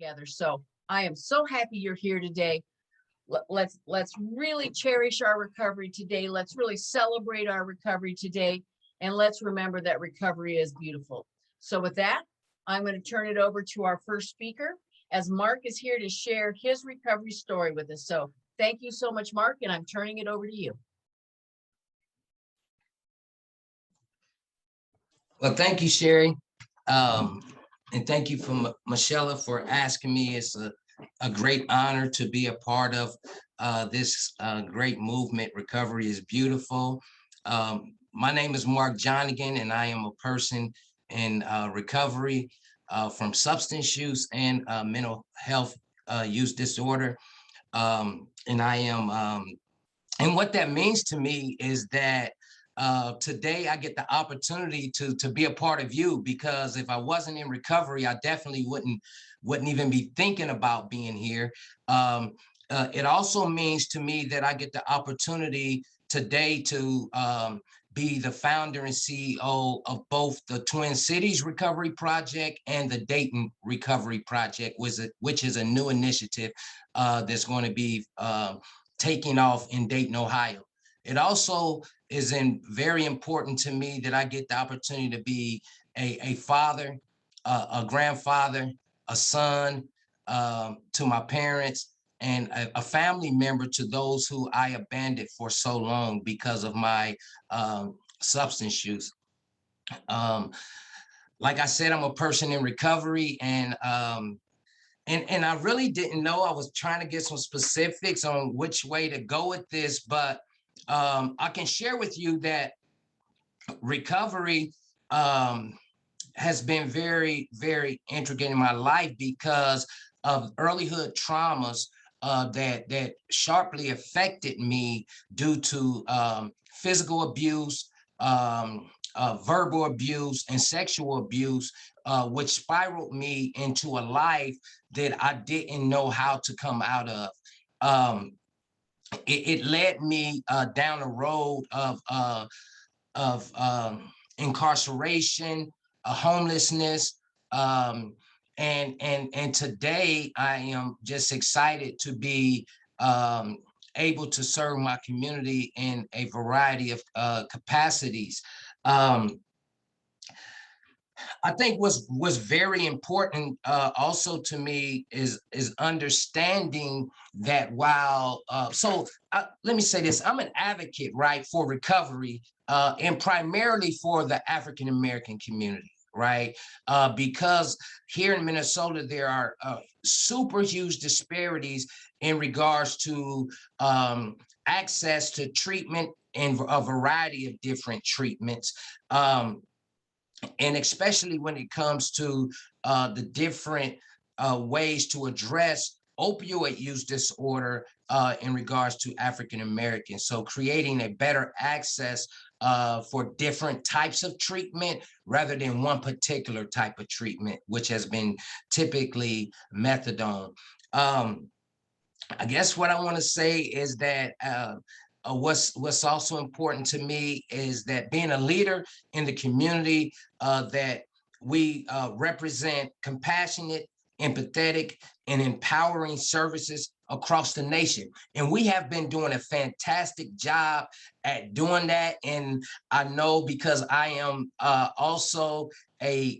together. So I am so happy you're here today. Let's really cherish our recovery today. Let's really celebrate our recovery today. And let's remember that recovery is beautiful. So with that, I'm going to turn it over to our first speaker, as Marc is here to share his recovery story with us. So thank you so much, Marc, and I'm turning it over to you. Well, thank you, Sherry. And thank you for Michelle for asking me. It's a great honor to be a part of this great movement. Recovery is beautiful. My name is Marc Johnigan, and I am a person in recovery from substance use and mental health use disorder. And I am, and what that means to me is that today I get the opportunity to be a part of you, because if I wasn't in recovery, I definitely wouldn't even be thinking about being here. It also means to me that I get the opportunity today to be the founder and CEO of both the Twin Cities Recovery Project and the Dayton Recovery Project, which is a new initiative that's going to be taking off in Dayton, Ohio. It also is very important to me that I get the opportunity to be a father, a grandfather, a son to my parents, and a family member to those who I abandoned for so long because of my substance use. Like I said, I'm a person in recovery, and I really didn't know. I was trying to get some specifics on which way to go with this, but I can share with you that recovery has been very, very intricate in my life because of earlyhood traumas that sharply affected me due to physical abuse, verbal abuse, and sexual abuse, which spiraled me into a life that I didn't know how to come out of. It led me down a road of incarceration, homelessness, and today I am just excited to be able to serve my community in a variety of capacities. I think what's very important also to me is understanding that while let me say this, I'm an advocate, right, for recovery and primarily for the African American community, right? Because here in Minnesota, there are super huge disparities in regards to access to treatment and a variety of different treatments. And especially when it comes to the different ways to address opioid use disorder in regards to African Americans. So creating a better access for different types of treatment rather than one particular type of treatment, which has been typically methadone. I guess what I want to say is that what's also important to me is that being a leader in the community, that we represent compassionate, empathetic, and empowering services across the nation. And we have been doing a fantastic job at doing that. And I know because I am also I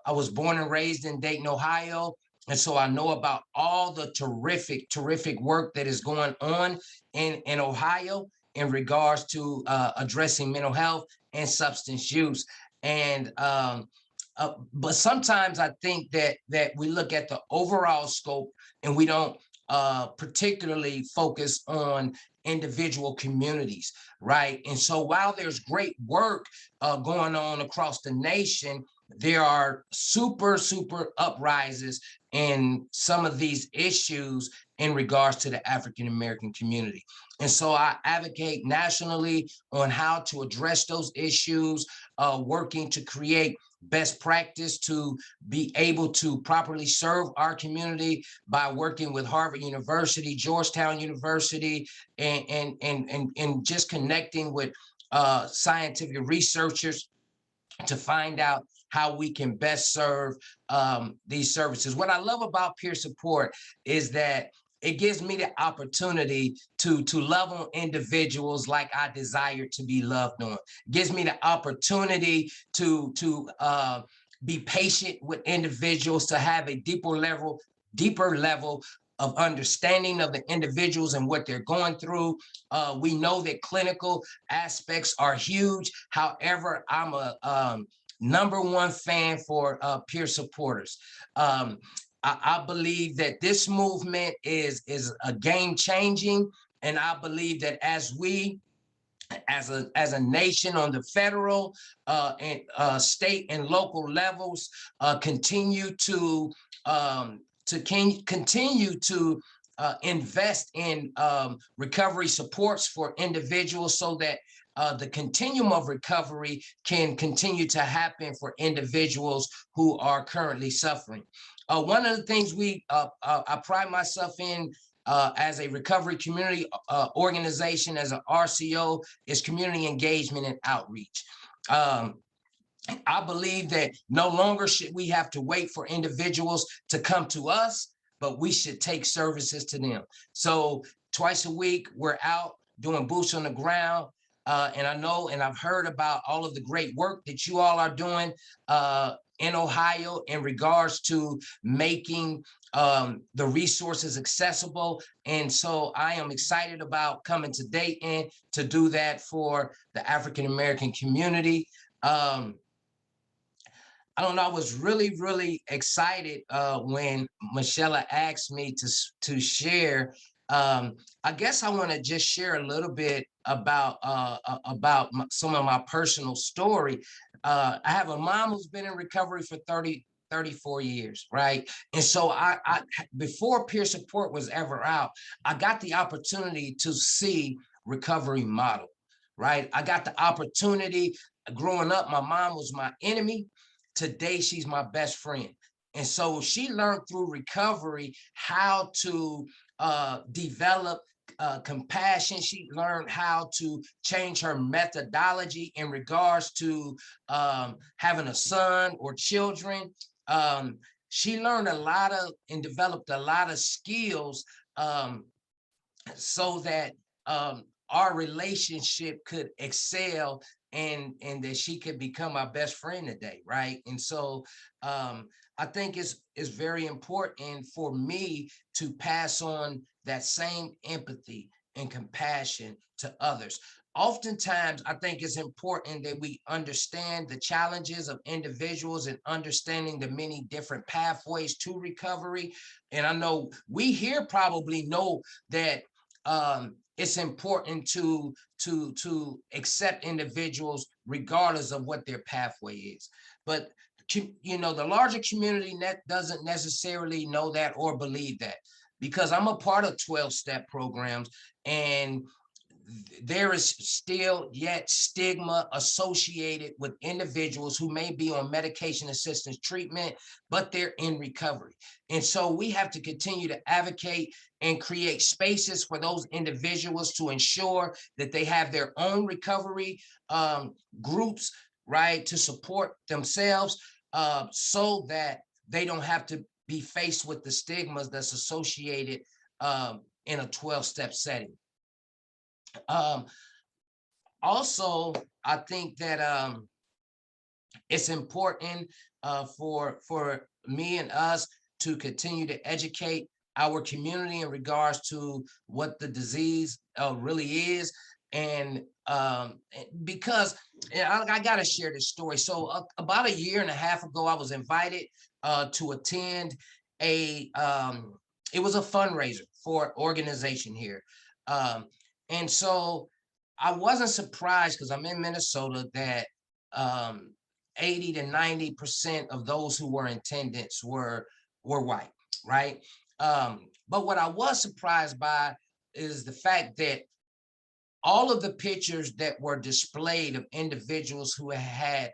was born and raised in Dayton, Ohio. And so I know about all the terrific work that is going on in Ohio in regards to addressing mental health and substance use. And but sometimes I think that we look at the overall scope and we don't particularly focus on individual communities, right? And so while there's great work going on across the nation, there are super uprises in some of these issues in regards to the African American community. And so I advocate nationally on how to address those issues, working to create best practice to be able to properly serve our community by working with Harvard University, Georgetown University, and just connecting with scientific researchers to find out how we can best serve these services. What I love about peer support is that it gives me the opportunity to love on individuals like I desire to be loved on. It gives me the opportunity to be patient with individuals, to have a deeper level of understanding of the individuals and what they're going through. We know that clinical aspects are huge. However, I'm a #1 fan for peer supporters. I believe that this movement is a game changing, and I believe that as we, as a nation on the federal and state and local levels, continue to continue to invest in recovery supports for individuals, so that the continuum of recovery can continue to happen for individuals who are currently suffering. One of the things I pride myself in as a recovery community organization, as an RCO, is community engagement and outreach. I believe that no longer should we have to wait for individuals to come to us, but we should take services to them. So twice a week, we're out doing boots on the ground. And I know, and I've heard about all of the great work that you all are doing in Ohio in regards to making the resources accessible. And so I am excited about coming to Dayton to do that for the African-American community. I don't know, I was really, really excited when Michelle asked me to share. I guess I want to just share a little bit about some of my personal story. I have a mom who's been in recovery for 34 years, right? And so I before peer support was ever out, I got the opportunity to see recovery model, right? I got the opportunity. Growing up, my mom was my enemy. Today, she's my best friend. And so she learned through recovery how to develop compassion. She learned how to change her methodology in regards to having a son or children. She learned a lot of and developed a lot of skills so that our relationship could excel, and that she could become my best friend today, right? And so I think it's very important for me to pass on that same empathy and compassion to others. Oftentimes, I think it's important that we understand the challenges of individuals and understanding the many different pathways to recovery. And I know we here probably know that it's important to accept individuals regardless of what their pathway is. But you know, the larger community doesn't necessarily know that or believe that, because I'm a part of 12-step programs, and there is still yet stigma associated with individuals who may be on medication assistance treatment, but they're in recovery. And so we have to continue to advocate and create spaces for those individuals to ensure that they have their own recovery groups, right, to support themselves, so that they don't have to be faced with the stigmas that's associated in a 12-step setting. Also, I think that it's important for me and us to continue to educate our community in regards to what the disease really is. And because I got to share this story. So about 1.5 years ago, I was invited to attend it was a fundraiser for an organization here. And so I wasn't surprised, because I'm in Minnesota, that 80 to 90% of those who were in attendance were white, right? But what I was surprised by is the fact that all of the pictures that were displayed of individuals who had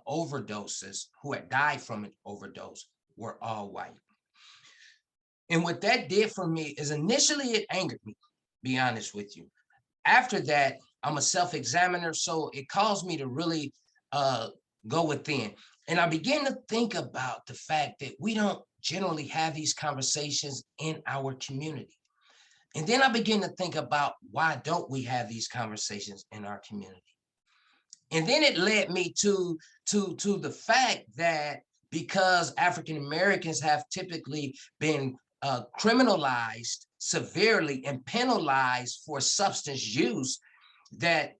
overdoses, who had died from an overdose, were all white. And what that did for me is initially it angered me, be honest with you. After that, I'm a self-examiner, so it caused me to really go within. And I began to think about the fact that we don't generally have these conversations in our community. And then I began to think about, why don't we have these conversations in our community? And then it led me to the fact that because African Americans have typically been criminalized severely and penalized for substance use, that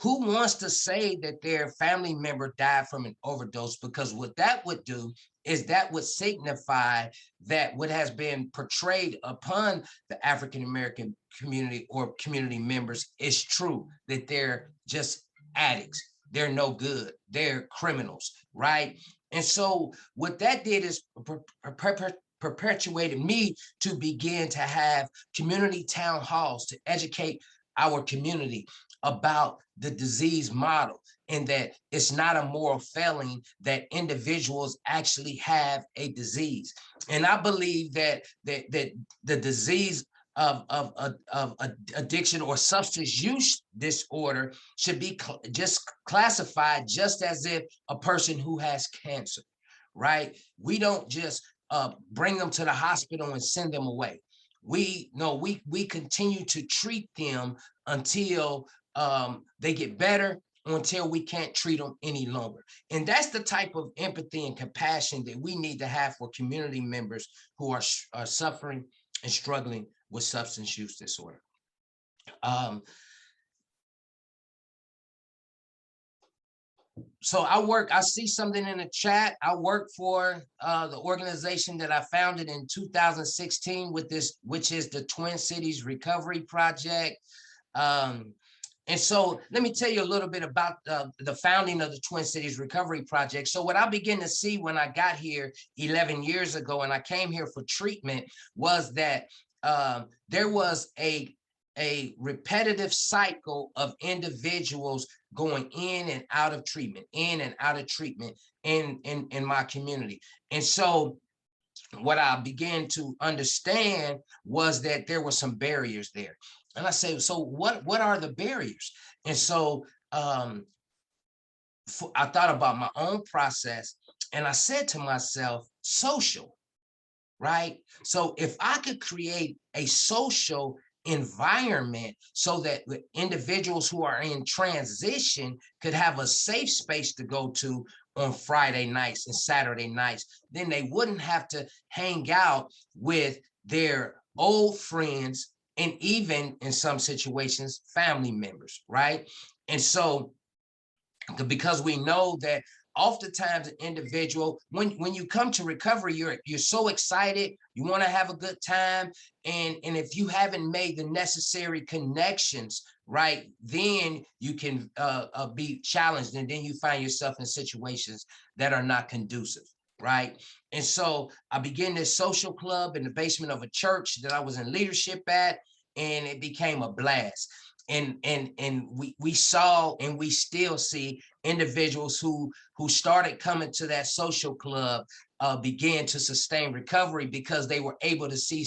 who wants to say that their family member died from an overdose? Because what that would do is that would signify that what has been portrayed upon the African American community or community members is true, that they're just addicts, they're no good, they're criminals, right? And so what that did is perpetuated me to begin to have community town halls to educate our community about the disease model, and that it's not a moral failing that individuals actually have a disease. And I believe that the disease of addiction or substance use disorder should be just classified just as if a person who has cancer, right? We don't just bring them to the hospital and send them away. We continue to treat them until they get better, until we can't treat them any longer. And that's the type of empathy and compassion that we need to have for community members who are suffering and struggling with substance use disorder. So I see something in the chat. I work for the organization that I founded in 2016 with this, which is the Twin Cities Recovery Project. And so let me tell you a little bit about the founding of the Twin Cities Recovery Project. So what I began to see when I got here 11 years ago and I came here for treatment was that there was a repetitive cycle of individuals going in and out of treatment, in my community. And so what I began to understand was that there were some barriers there. And I say, so what are the barriers? And so I thought about my own process, and I said to myself, social, right? So if I could create a social environment so that the individuals who are in transition could have a safe space to go to on Friday nights and Saturday nights, then they wouldn't have to hang out with their old friends and even in some situations, family members, right? And so, because we know that oftentimes an individual, when you come to recovery, you're so excited, you want to have a good time, and if you haven't made the necessary connections, right, then you can be challenged, and then you find yourself in situations that are not conducive, right? And so I began this social club in the basement of a church that I was in leadership at, and it became a blast. And we saw, and we still see, individuals who started coming to that social club began to sustain recovery because they were able to see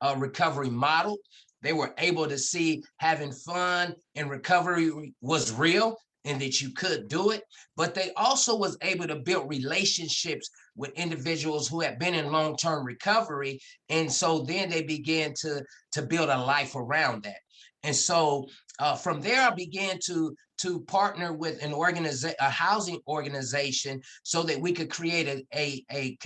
a recovery model. They were able to see having fun and recovery was real and that you could do it. But they also was able to build relationships with individuals who had been in long-term recovery. And so then they began to build a life around that. And so from there, I began to partner with a housing organization so that we could create a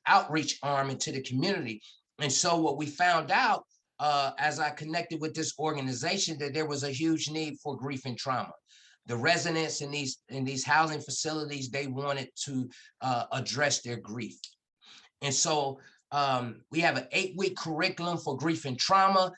outreach arm into the community. And so what we found out as I connected with this organization, that there was a huge need for grief and trauma. The residents in these housing facilities, they wanted to address their grief. And so we have an 8-week curriculum for grief and trauma.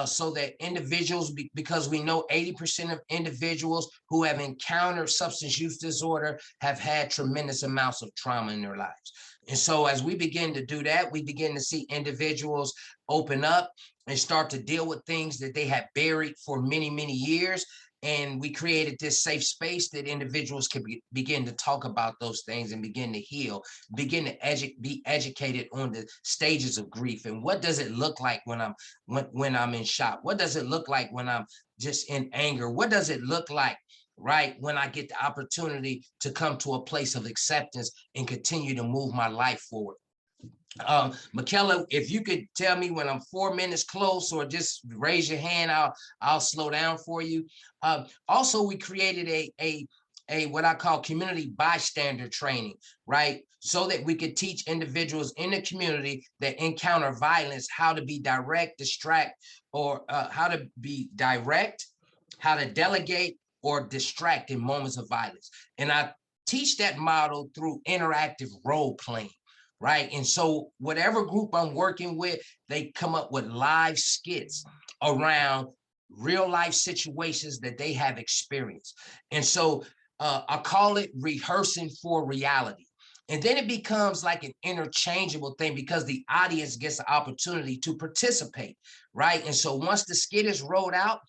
So that individuals, because we know 80% of individuals who have encountered substance use disorder have had tremendous amounts of trauma in their lives. And so as we begin to do that, we begin to see individuals open up and start to deal with things that they had buried for many, many years. And we created this safe space that individuals can begin to talk about those things and begin to heal, begin to be educated on the stages of grief. And what does it look like when I'm in shock? What does it look like when I'm just in anger? What does it look like right? When I get the opportunity to come to a place of acceptance and continue to move my life forward. Michaela, if you could tell me when I'm 4 minutes close, or just raise your hand, I'll slow down for you. Also, we created a what I call community bystander training, right? So that we could teach individuals in the community that encounter violence how to be direct, distract, or how to be direct, how to delegate or distract in moments of violence. And I teach that model through interactive role playing, right? And so whatever group I'm working with, they come up with live skits around real life situations that they have experienced. And so I call it rehearsing for reality. And then it becomes like an interchangeable thing because the audience gets the opportunity to participate, right? And so once the skit is rolled out,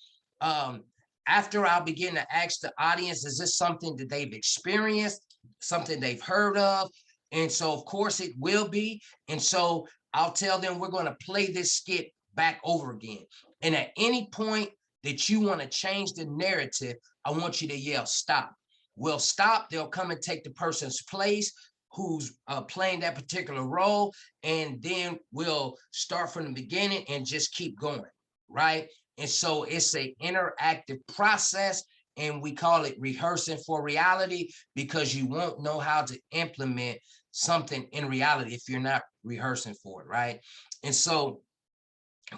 after I'll begin to ask the audience, is this something that they've experienced, something they've heard of? And so, of course, it will be. And so I'll tell them we're going to play this skit back over again. And at any point that you want to change the narrative, I want you to yell, stop. We'll stop. They'll come and take the person's place who's playing that particular role. And then we'll start from the beginning and just keep going, right? And so it's an interactive process. And we call it rehearsing for reality because you won't know how to implement something in reality if you're not rehearsing for it, right? And so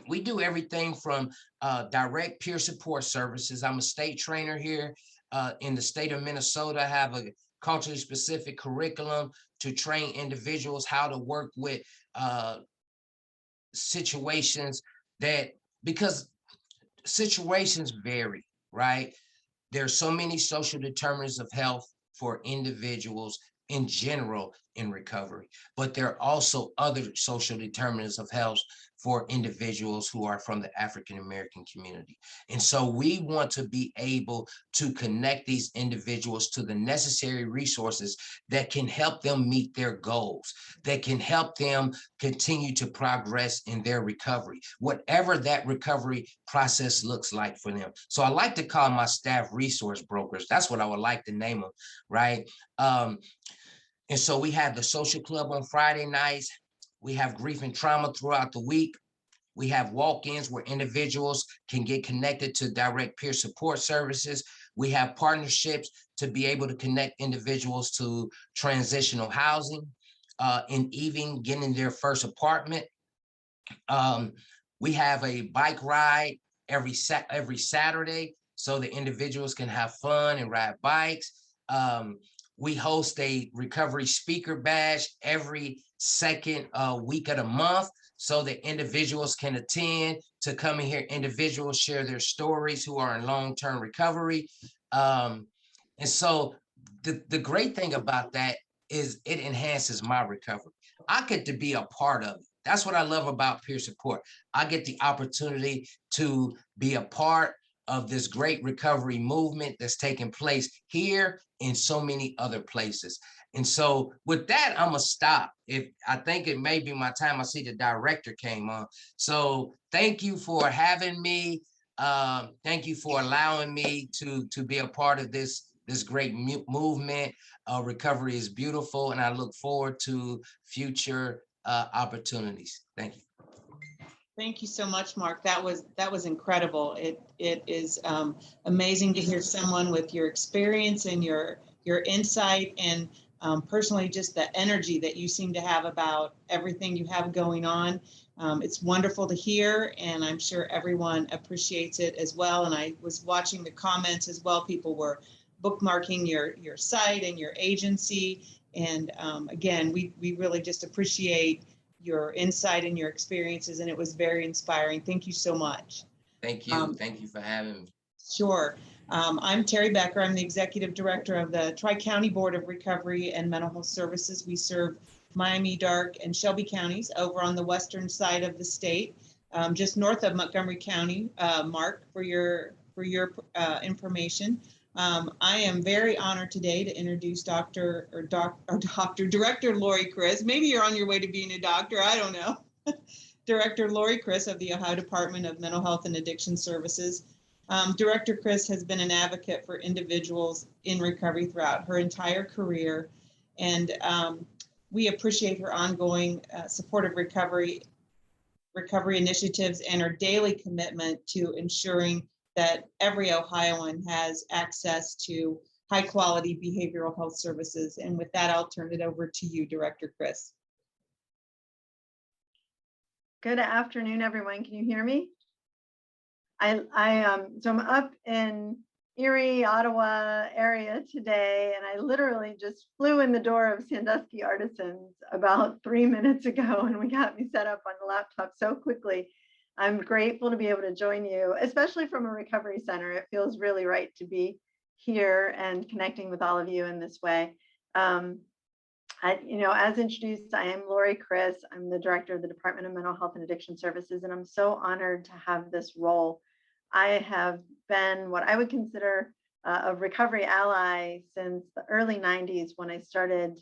we do everything from direct peer support services. I'm a state trainer here in the state of Minnesota. I have a culturally specific curriculum to train individuals how to work with situations that, because situations vary, right? There's so many social determinants of health for individuals in general in recovery, but there are also other social determinants of health for individuals who are from the African-American community. And so we want to be able to connect these individuals to the necessary resources that can help them meet their goals, that can help them continue to progress in their recovery, whatever that recovery process looks like for them. So I like to call my staff resource brokers. That's what I would like to name them, right? And so we have the social club on Friday nights. We have grief and trauma throughout the week. We have walk-ins where individuals can get connected to direct peer support services. We have partnerships to be able to connect individuals to transitional housing and even getting their first apartment. We have a bike ride every Saturday so the individuals can have fun and ride bikes. We host a recovery speaker bash every second week of the month so that individuals can attend to come and hear individuals share their stories who are in long-term recovery. And so the great thing about that is it enhances my recovery. I get to be a part of it. That's what I love about peer support. I get the opportunity to be a part of this great recovery movement that's taking place here in so many other places. And so with that, I'm gonna stop. I think it may be my time. I see the director came on. So thank you for having me. Thank you for allowing me to be a part of this great movement. Recovery is beautiful, and I look forward to future opportunities. Thank you. Thank you so much, Marc. That was incredible. It is amazing to hear someone with your experience and your insight, and personally just the energy that you seem to have about everything you have going on. It's wonderful to hear, and I'm sure everyone appreciates it as well. And I was watching the comments as well. People were bookmarking your site and your agency. And again, we really just appreciate your insight and your experiences, and it was very inspiring. Thank you so much. Thank you. Thank you for having me. Sure. I'm Terry Becker. I'm the Executive Director of the Tri-County Board of Recovery and Mental Health Services. We serve Miami, Darke, and Shelby counties over on the western side of the state, just north of Montgomery County. Marc, for your information. I am very honored today to introduce Director Lori Criss. Maybe you're on your way to being a doctor, I don't know. Director Lori Criss of the Ohio Department of Mental Health and Addiction Services. Director Criss has been an advocate for individuals in recovery throughout her entire career, and we appreciate her ongoing support of recovery initiatives and her daily commitment to ensuring that every Ohioan has access to high quality behavioral health services. And with that, I'll turn it over to you, Director Criss. Good afternoon, everyone. Can you hear me? So I'm up in Erie, Ottawa area today, and I literally just flew in the door of Sandusky Artisans about 3 minutes ago, and we got me set up on the laptop so quickly. I'm grateful to be able to join you, especially from a recovery center. It feels really right to be here and connecting with all of you in this way. As introduced, I am Lori Criss. I'm the director of the Department of Mental Health and Addiction Services, and I'm so honored to have this role. I have been what I would consider a recovery ally since the early 90s when I started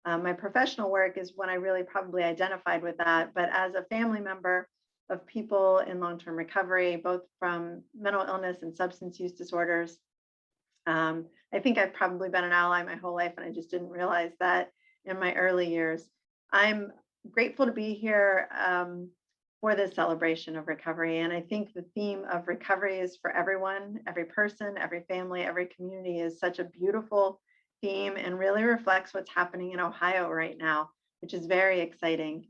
my professional work is when I really probably identified with that. But as a family member of people in long-term recovery, both from mental illness and substance use disorders, I think I've probably been an ally my whole life, and I just didn't realize that in my early years. I'm grateful to be here for this celebration of recovery. And I think the theme of recovery is for everyone, every person, every family, every community is such a beautiful theme and really reflects what's happening in Ohio right now, which is very exciting.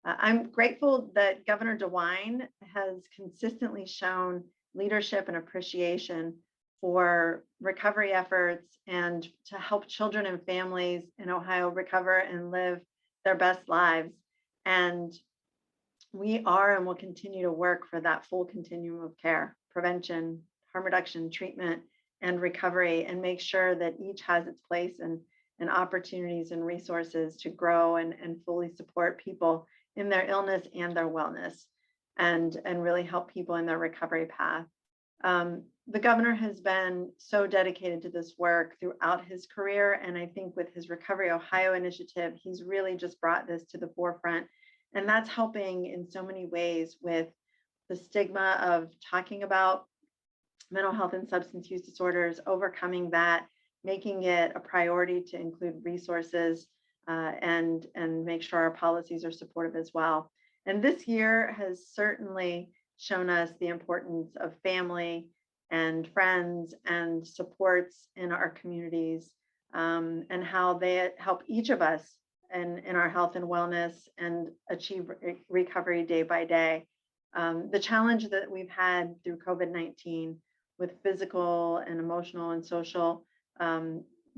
I'm grateful that Governor DeWine has consistently shown leadership and appreciation for recovery efforts and to help children and families in Ohio recover and live their best lives. And we are and will continue to work for that full continuum of care, prevention, harm reduction, treatment, and recovery, and make sure that each has its place and opportunities and resources to grow and fully support people in their illness and their wellness, and really help people in their recovery path. The governor has been so dedicated to this work throughout his career, and I think with his Recovery Ohio initiative, he's really just brought this to the forefront. And that's helping in so many ways with the stigma of talking about mental health and substance use disorders, overcoming that, making it a priority to include resources and make sure our policies are supportive as well. And this year has certainly shown us the importance of family and friends and supports in our communities, and how they help each of us in our health and wellness and achieve recovery day by day. The challenge that we've had through COVID-19 with physical and emotional and social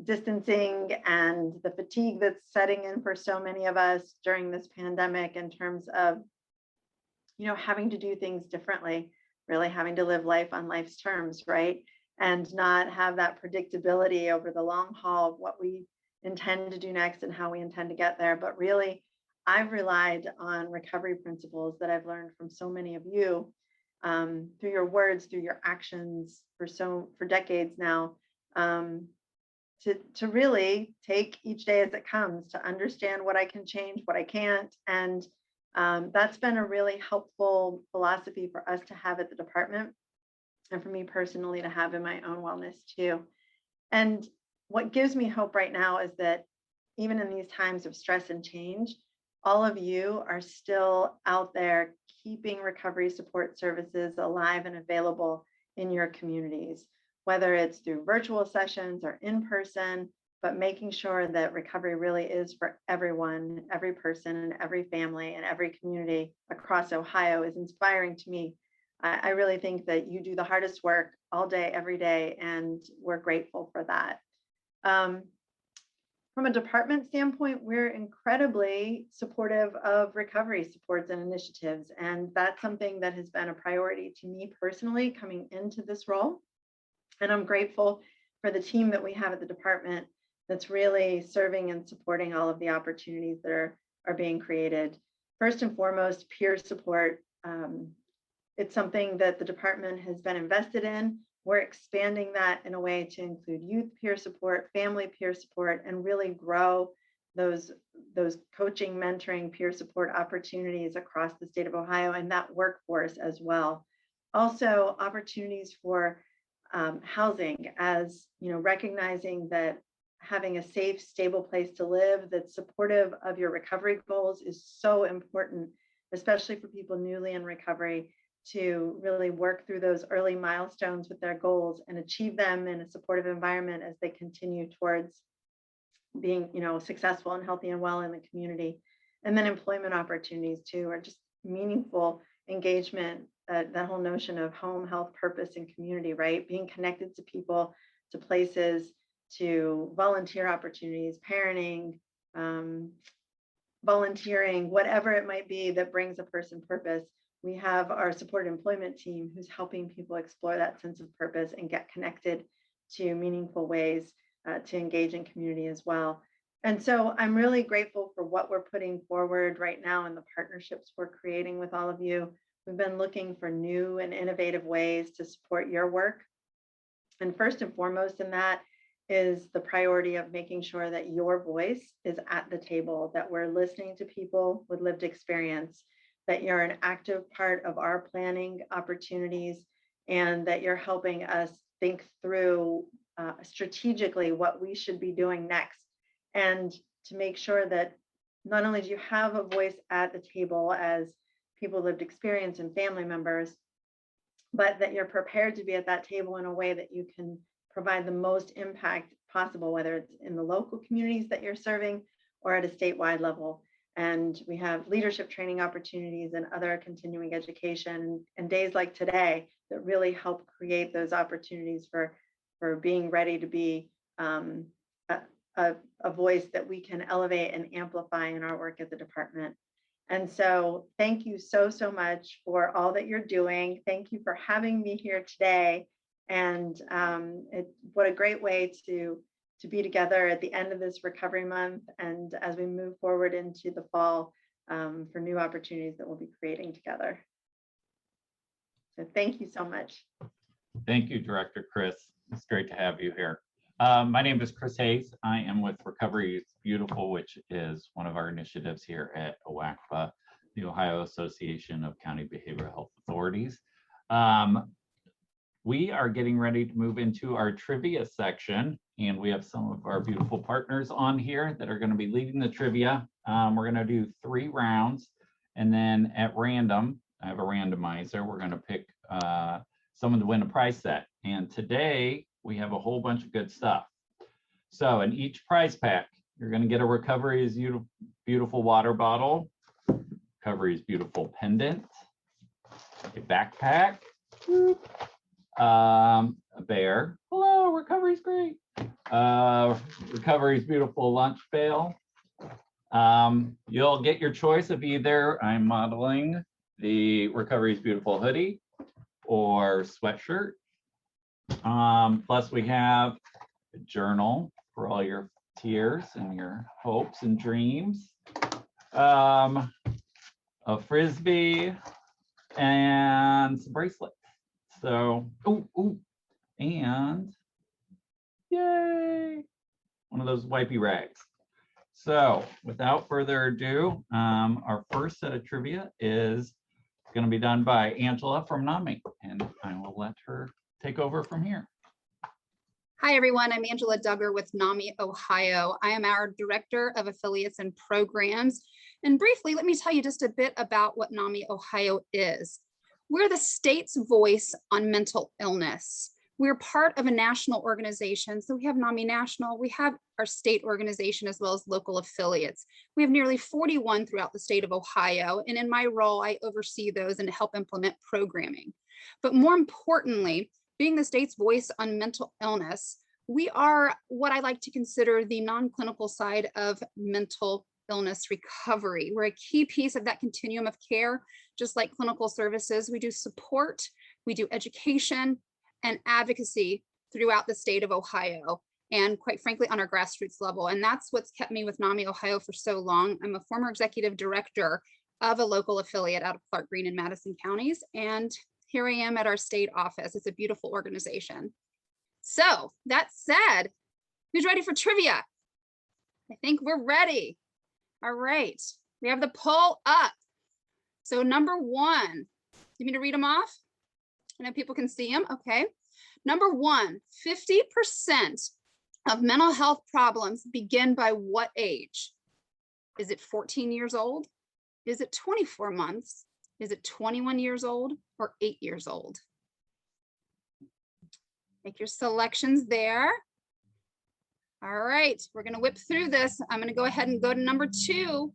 distancing and the fatigue that's setting in for so many of us during this pandemic in terms of, having to do things differently, really having to live life on life's terms, right? And not have that predictability over the long haul of what we intend to do next and how we intend to get there. But really, I've relied on recovery principles that I've learned from so many of you through your words, through your actions for decades now, to really take each day as it comes, to understand what I can change, what I can't. And that's been a really helpful philosophy for us to have at the department, and for me personally to have in my own wellness too. And what gives me hope right now is that even in these times of stress and change, all of you are still out there keeping recovery support services alive and available in your communities, whether it's through virtual sessions or in person, but making sure that recovery really is for everyone, every person, and every family and every community across Ohio is inspiring to me. I really think that you do the hardest work all day, every day, and we're grateful for that. From a department standpoint, we're incredibly supportive of recovery supports and initiatives, and that's something that has been a priority to me personally coming into this role. And I'm grateful for the team that we have at the department that's really serving and supporting all of the opportunities that are being created. First and foremost, peer support. It's something that the department has been invested in. We're expanding that in a way to include youth peer support, family peer support, and really grow those coaching, mentoring, peer support opportunities across the state of Ohio and that workforce as well. Also, opportunities for housing, as recognizing that having a safe, stable place to live that's supportive of your recovery goals is so important, especially for people newly in recovery, to really work through those early milestones with their goals and achieve them in a supportive environment as they continue towards being, successful and healthy and well in the community. And then employment opportunities too, or just meaningful engagement, that whole notion of home, health, purpose, and community, right? Being connected to people, to places, to volunteer opportunities, parenting, volunteering, whatever it might be that brings a person purpose. We have our supported employment team who's helping people explore that sense of purpose and get connected to meaningful ways to engage in community as well. And so I'm really grateful for what we're putting forward right now and the partnerships we're creating with all of you. We've been looking for new and innovative ways to support your work. And first and foremost in that is the priority of making sure that your voice is at the table, that we're listening to people with lived experience, that you're an active part of our planning opportunities, and that you're helping us think through strategically what we should be doing next. And to make sure that not only do you have a voice at the table as people lived experience and family members, but that you're prepared to be at that table in a way that you can provide the most impact possible, whether it's in the local communities that you're serving or at a statewide level. And we have leadership training opportunities and other continuing education and days like today that really help create those opportunities for being ready to be a voice that we can elevate and amplify in our work at the department. And so thank you so much for all that you're doing. Thank you for having me here today. And what a great way to be together at the end of this recovery month and as we move forward into the fall for new opportunities that we'll be creating together. So thank you so much. Thank you, Director Criss. It's great to have you here. My name is Criss Hayes. I am with Recovery is Beautiful, which is one of our initiatives here at OACBHA, the Ohio Association of County Behavioral Health Authorities. We are getting ready to move into our trivia section, and we have some of our beautiful partners on here that are going to be leading the trivia. We're going to do 3 rounds, and then at random, I have a randomizer. We're going to pick someone to win a prize set. And today we have a whole bunch of good stuff. So in each prize pack, you're going to get a Recovery is Beautiful water bottle, Recovery is Beautiful pendant, a backpack, a bear. Hello, Recovery's great. Recovery's Beautiful lunch pail. You'll get your choice of either I'm modeling the Recovery's Beautiful hoodie or sweatshirt. Plus we have a journal for all your tears and your hopes and dreams, a Frisbee, and some bracelets. So, and yay, one of those wipey rags. So without further ado, our first set of trivia is going to be done by Angela from NAMI, and I will let her take over from here. Hi, everyone. I'm Angela Duggar with NAMI, Ohio. I am our Director of Affiliates and Programs. And briefly, let me tell you just a bit about what NAMI, Ohio is. We're the state's voice on mental illness. We're part of a national organization. So we have NAMI National, we have our state organization as well as local affiliates. We have nearly 41 throughout the state of Ohio. And in my role, I oversee those and help implement programming. But more importantly, being the state's voice on mental illness, we are what I like to consider the non-clinical side of mental illness recovery. We're a key piece of that continuum of care, just like clinical services. We do support, we do education and advocacy throughout the state of Ohio, and quite frankly, on our grassroots level. And that's what's kept me with NAMI Ohio for so long. I'm a former executive director of a local affiliate out of Clark Green and Madison counties. And here I am at our state office. It's a beautiful organization. So that said, who's ready for trivia? I think we're ready. All right, we have the poll up. So number 1, you need me to read them off? I know people can see them. Okay. Number one, 50% of mental health problems begin by what age? Is it 14 years old? Is it 24 months? Is it 21 years old or 8 years old? Make your selections there. All right, we're going to whip through this. I'm going to go ahead and go to number 2.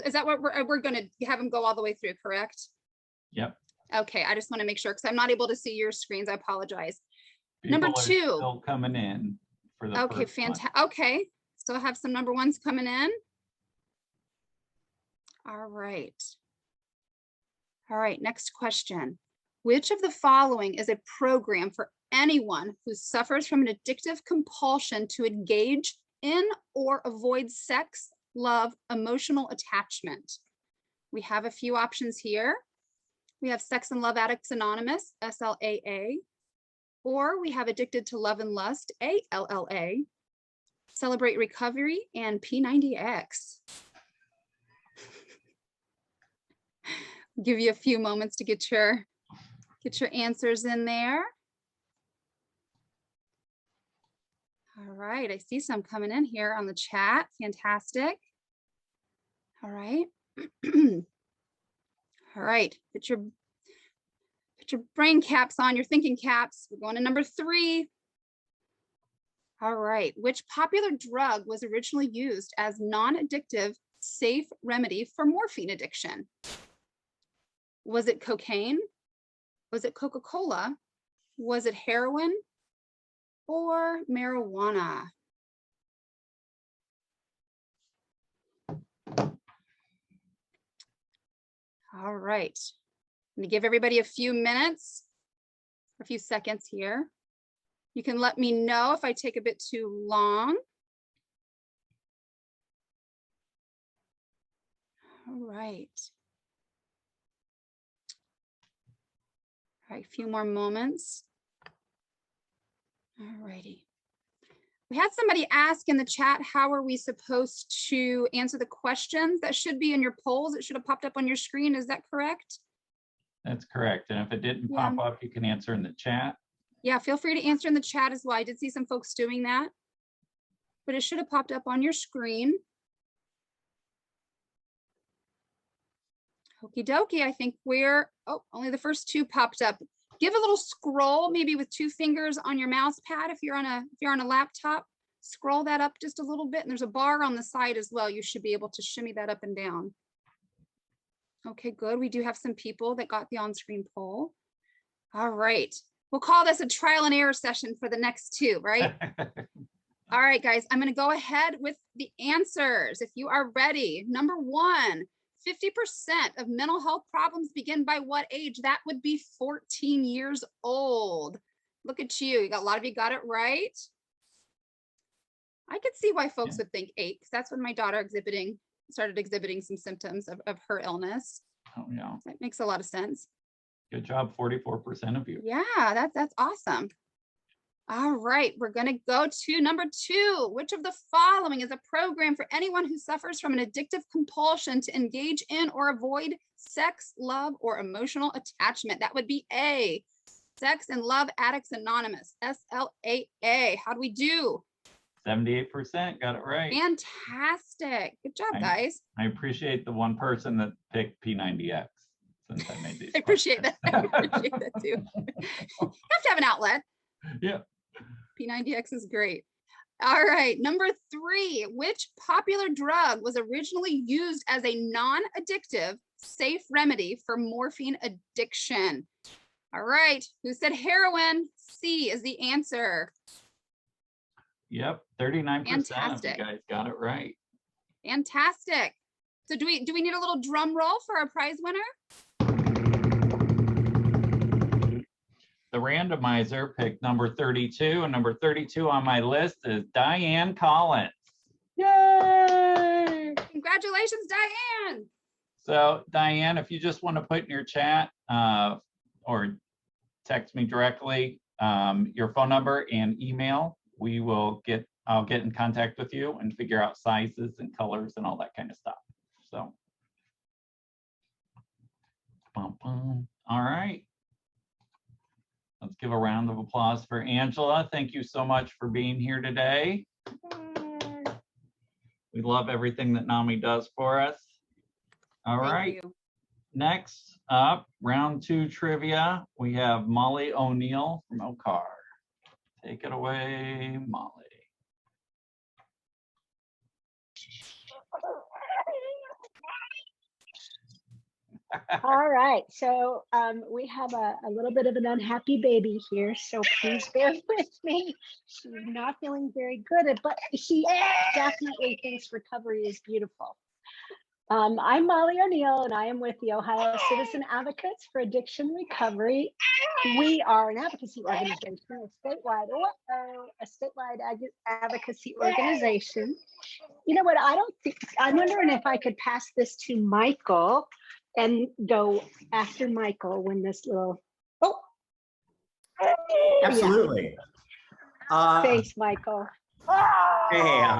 Is that what we're going to have them go all the way through, correct? Yep. Okay, I just want to make sure because I'm not able to see your screens. I apologize. People Number are 2. still coming in for the Okay, first one. fantastic. Okay, still have some number 1s coming in. All right. All right, next question. Which of the following is a program for anyone who suffers from an addictive compulsion to engage in or avoid sex, love, emotional attachment? We have a few options here. We have Sex and Love Addicts Anonymous, SLAA, or we have Addicted to Love and Lust, ALLA, Celebrate Recovery, and P90X. Give you a few moments to get your answers in there. All right, I see some coming in here on the chat. Fantastic. All right. All right, put your brain caps on, your thinking caps. We're going to number 3. All right, which popular drug was originally used as non-addictive, safe remedy for morphine addiction? Was it cocaine? Was it Coca-Cola? Was it heroin or marijuana? All right, I'm gonna give everybody a few minutes, a few seconds here. You can let me know if I take a bit too long. All right. All right, a few more moments. All righty. We had somebody ask in the chat, how are we supposed to answer the questions? That should be in your polls. It should have popped up on your screen. Is that correct? That's correct. And if it didn't pop up, you can answer in the chat. Yeah, feel free to answer in the chat as well. I did see some folks doing that, but it should have popped up on your screen. Okie dokie, I think we're, oh, only the first 2 popped up. Give a little scroll, maybe with 2 fingers on your mouse pad. If you're on a laptop, scroll that up just a little bit. And there's a bar on the side as well. You should be able to shimmy that up and down. Okay, good. We do have some people that got the on-screen poll. All right. We'll call this a trial and error session for the next 2, right? All right, guys, I'm going to go ahead with the answers. If you are ready, number 1, 50% of mental health problems begin by what age? That would be 14 years old. Look at you. You got a lot of you got it right. I could see why folks would think 8, because that's when my daughter started exhibiting some symptoms of her illness. Oh, yeah. That makes a lot of sense. Good job, 44% of you. Yeah, that's awesome. All right, we're going to go to number 2. Which of the following is a program for anyone who suffers from an addictive compulsion to engage in or avoid sex, love, or emotional attachment? That would be A, Sex and Love Addicts Anonymous, SLAA. How do we do? 78% got it right. Fantastic. Good job, guys. I appreciate the one person that picked P90X since I made these. I appreciate that. I appreciate that too. You have to have an outlet. Yeah. P90X is great. All right, number 3, which popular drug was originally used as a non-addictive, safe remedy for morphine addiction? All right, who said heroin? C is the answer. Yep, 39% Fantastic. of you guys got it right. Fantastic. So do we need a little drum roll for our prize winner? The randomizer picked number 32, and number 32 on my list is Diane Collins. Yay! Congratulations, Diane. So Diane, if you just want to put in your chat or text me directly your phone number and email, I'll get in contact with you and figure out sizes and colors and all that kind of stuff. So, all right. Let's give a round of applause for Angela. Thank you so much for being here today. We love everything that NAMI does for us. All right. Thank you. Next up, round 2 trivia. We have Molly O'Neill from OCAAR. Take it away, Molly. All right, so we have a little bit of an unhappy baby here, so please bear with me. She's not feeling very good, but she definitely thinks recovery is beautiful. I'm Molly O'Neill, and I am with the Ohio Citizen Advocates for Addiction Recovery. We are an advocacy organization, a statewide advocacy organization. You know what? I'm wondering if I could pass this to Michael and go after Michael when this little, Absolutely. thanks, Michael. Hey,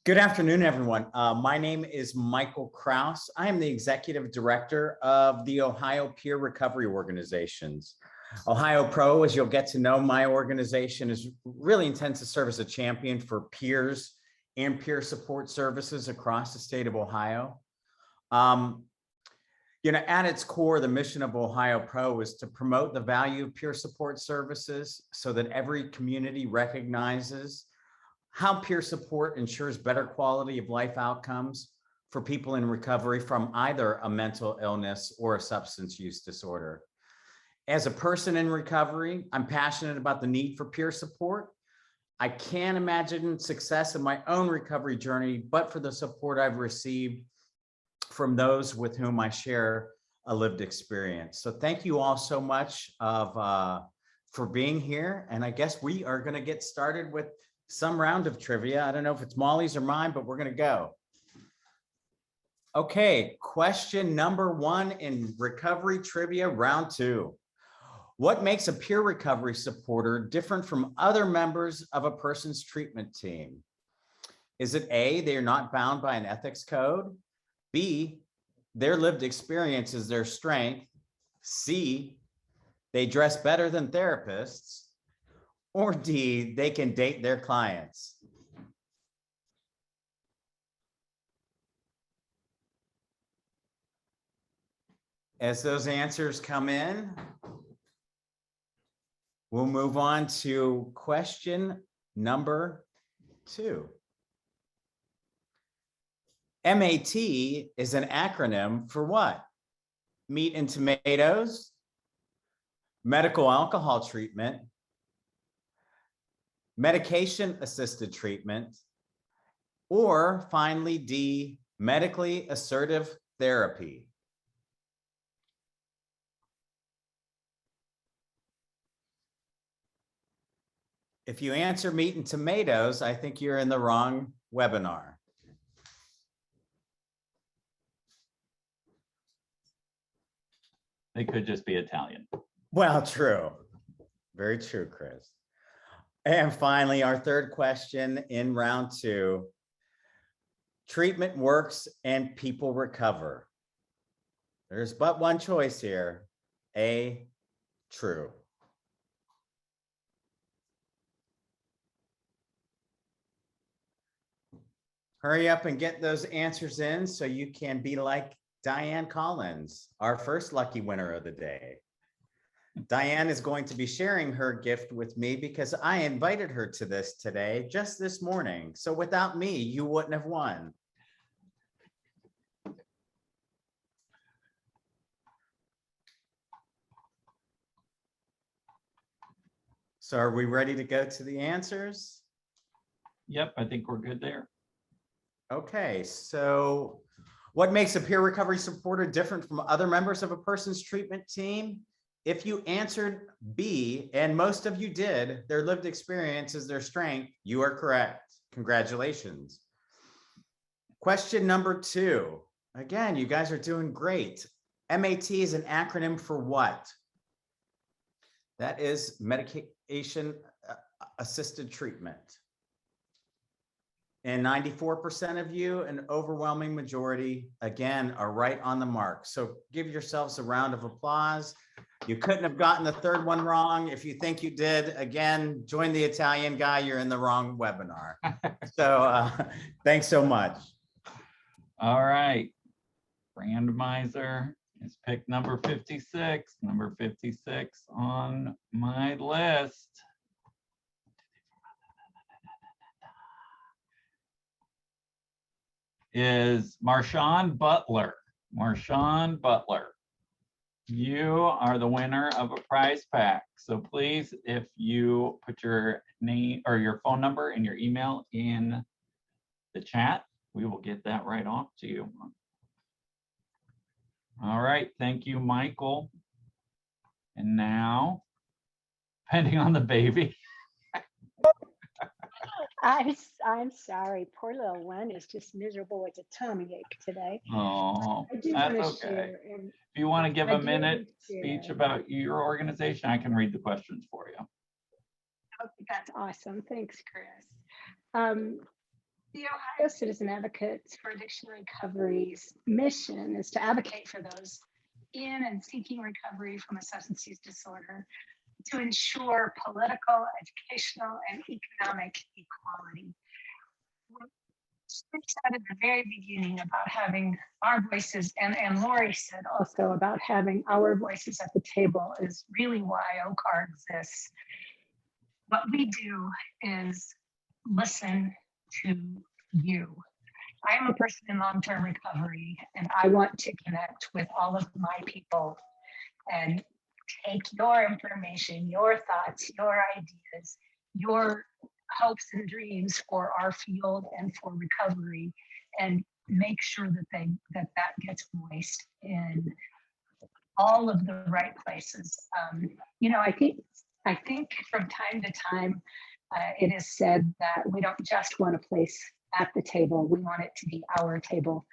good afternoon, everyone. My name is Michael Krauss. I am the Executive Director of the Ohio Peer Recovery Organizations. Ohio Pro, as you'll get to know, my organization is really intends to serve as a champion for peers and peer support services across the state of Ohio. At its core, the mission of Ohio Pro is to promote the value of peer support services so that every community recognizes how peer support ensures better quality of life outcomes for people in recovery from either a mental illness or a substance use disorder. As a person in recovery, I'm passionate about the need for peer support. I can't imagine success in my own recovery journey, but for the support I've received from those with whom I share a lived experience. So thank you all so much for being here. And I guess we are going to get started with some round of trivia. I don't know if it's Molly's or mine, but we're going to go. Okay, question number 1 in recovery trivia round 2. What makes a peer recovery supporter different from other members of a person's treatment team? Is it A, they're not bound by an ethics code? B, their lived experience is their strength? C, they dress better than therapists? Or D, they can date their clients? As those answers come in, we'll move on to question number 2. MAT is an acronym for what? Meat and tomatoes, medical alcohol treatment, medication-assisted treatment, or finally D, medically assertive therapy. If you answer meat and tomatoes, I think you're in the wrong webinar. They could just be Italian. Well, true. Very true, Chris. And finally, our third question in round 2. Treatment works and people recover. There's but one choice here. A, true. Hurry up and get those answers in so you can be like Diane Collins, our first lucky winner of the day. Diane is going to be sharing her gift with me because I invited her to this today, just this morning. So without me, you wouldn't have won. So are we ready to go to the answers? Yep, I think we're good there. Okay, so what makes a peer recovery supporter different from other members of a person's treatment team? If you answered B, and most of you did, their lived experience is their strength, you are correct. Congratulations. Question number 2. Again, you guys are doing great. MAT is an acronym for what? That is medication assisted treatment. And 94% of you, an overwhelming majority, again, are right on the mark. So give yourselves a round of applause. You couldn't have gotten the third one wrong. If you think you did, again, join the Italian guy. You're in the wrong webinar. So thanks so much. All right. Randomizer is pick number 56. Number 56 on my list is Marshawn Butler. Marshawn Butler. You are the winner of a prize pack. So please, if you put your name or your phone number and your email in the chat, we will get that right off to you. All right, thank you, Michael. And now, depending on the baby. I'm sorry. Poor little Len is just miserable with a tummy ache today. Oh, I do that's want to okay. share. And If you want to give I a do minute want to speech share. about your organization, I can read the questions for you. Okay, that's awesome. Thanks, Chris. The Ohio Citizen Advocates for Addiction Recovery's mission is to advocate for those in and seeking recovery from a substance use disorder to ensure political, educational, and economic equality. We said at the very beginning about having our voices, and Lori said also about having our voices at the table is really why OCAAR exists. What we do is listen to you. I am a person in long-term recovery, and I want to connect with all of my people and take your information, your thoughts, your ideas, your hopes and dreams for our field and for recovery, and make sure that that gets voiced in all of the right places. You know, I think from time to time, it is said that we don't just want a place at the table, we want it to be our table.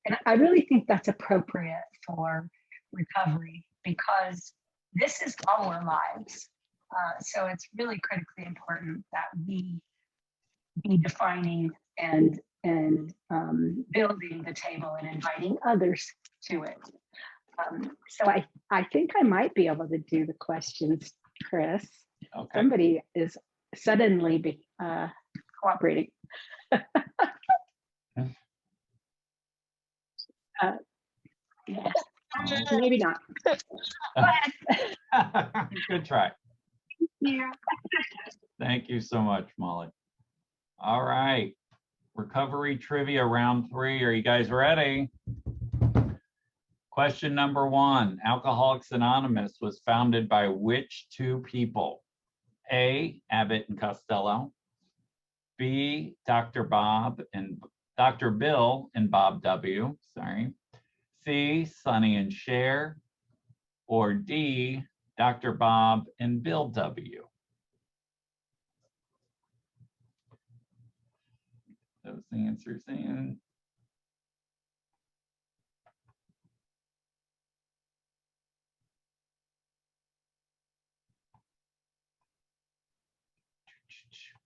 And I really think that's appropriate for recovery because this is our lives. So it's really critically important that we be defining and building the table and inviting others to it. So I think I might be able to do the questions, Chris. Okay. Somebody is suddenly cooperating. Yeah. Maybe not. Go ahead. Good try. Yeah. Thank you so much, Molly. All right. Recovery trivia round 3. Are you guys ready? Question number 1. Alcoholics Anonymous was founded by which 2 people? A, Abbott and Costello. B, Dr. Bill and Bob W. Sorry. C, Sonny and Cher. Or D, Dr. Bob and Bill W. Those answers in.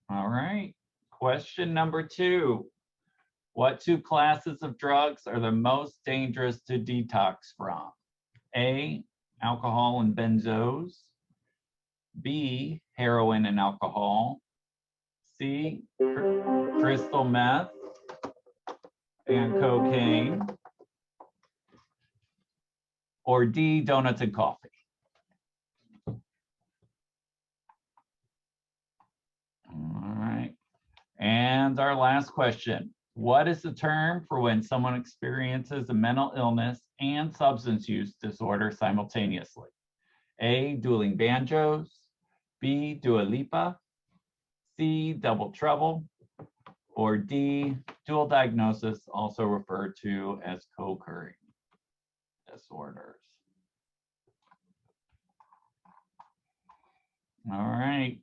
All right. Question number 2. What 2 classes of drugs are the most dangerous to detox from? A, alcohol and benzos. B, heroin and alcohol. C, crystal meth and cocaine. Or D, donuts and coffee. All right. And our last question. What is the term for when someone experiences a mental illness and substance use disorder simultaneously? A, dueling banjos. B, Dua Lipa. C, double trouble. Or D, dual diagnosis, also referred to as co-occurring disorders. All right,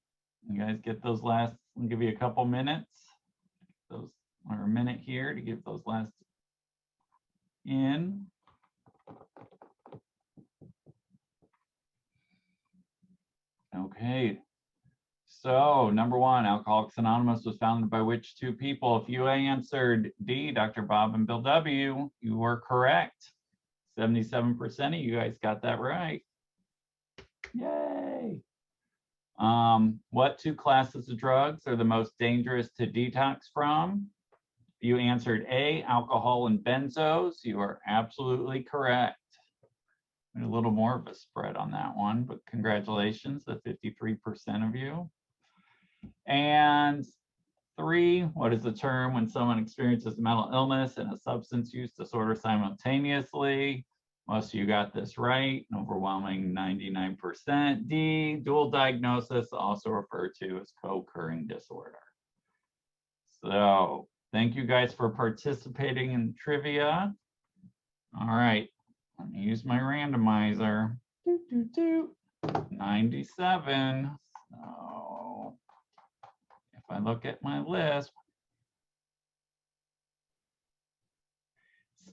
you guys get those last, I'll give you a couple minutes, those or a minute here to get those last in. Okay, So number one, Alcoholics Anonymous was founded by which two people? If you answered D, Dr. Bob and Bill W., you were correct. 77% of you guys got that right. Yay. What two classes of drugs are the most dangerous to detox from? If you answered A, alcohol and benzos, you are absolutely correct. A little more of a spread on that one, but congratulations, the 53% of you. And 3, what is the term when someone experiences mental illness and a substance use disorder simultaneously? Most of you got this right, an overwhelming 99%. D, dual diagnosis, also referred to as co-occurring disorder. So thank you guys for participating in trivia. All right, let me use my randomizer. 97. So if I look at my list,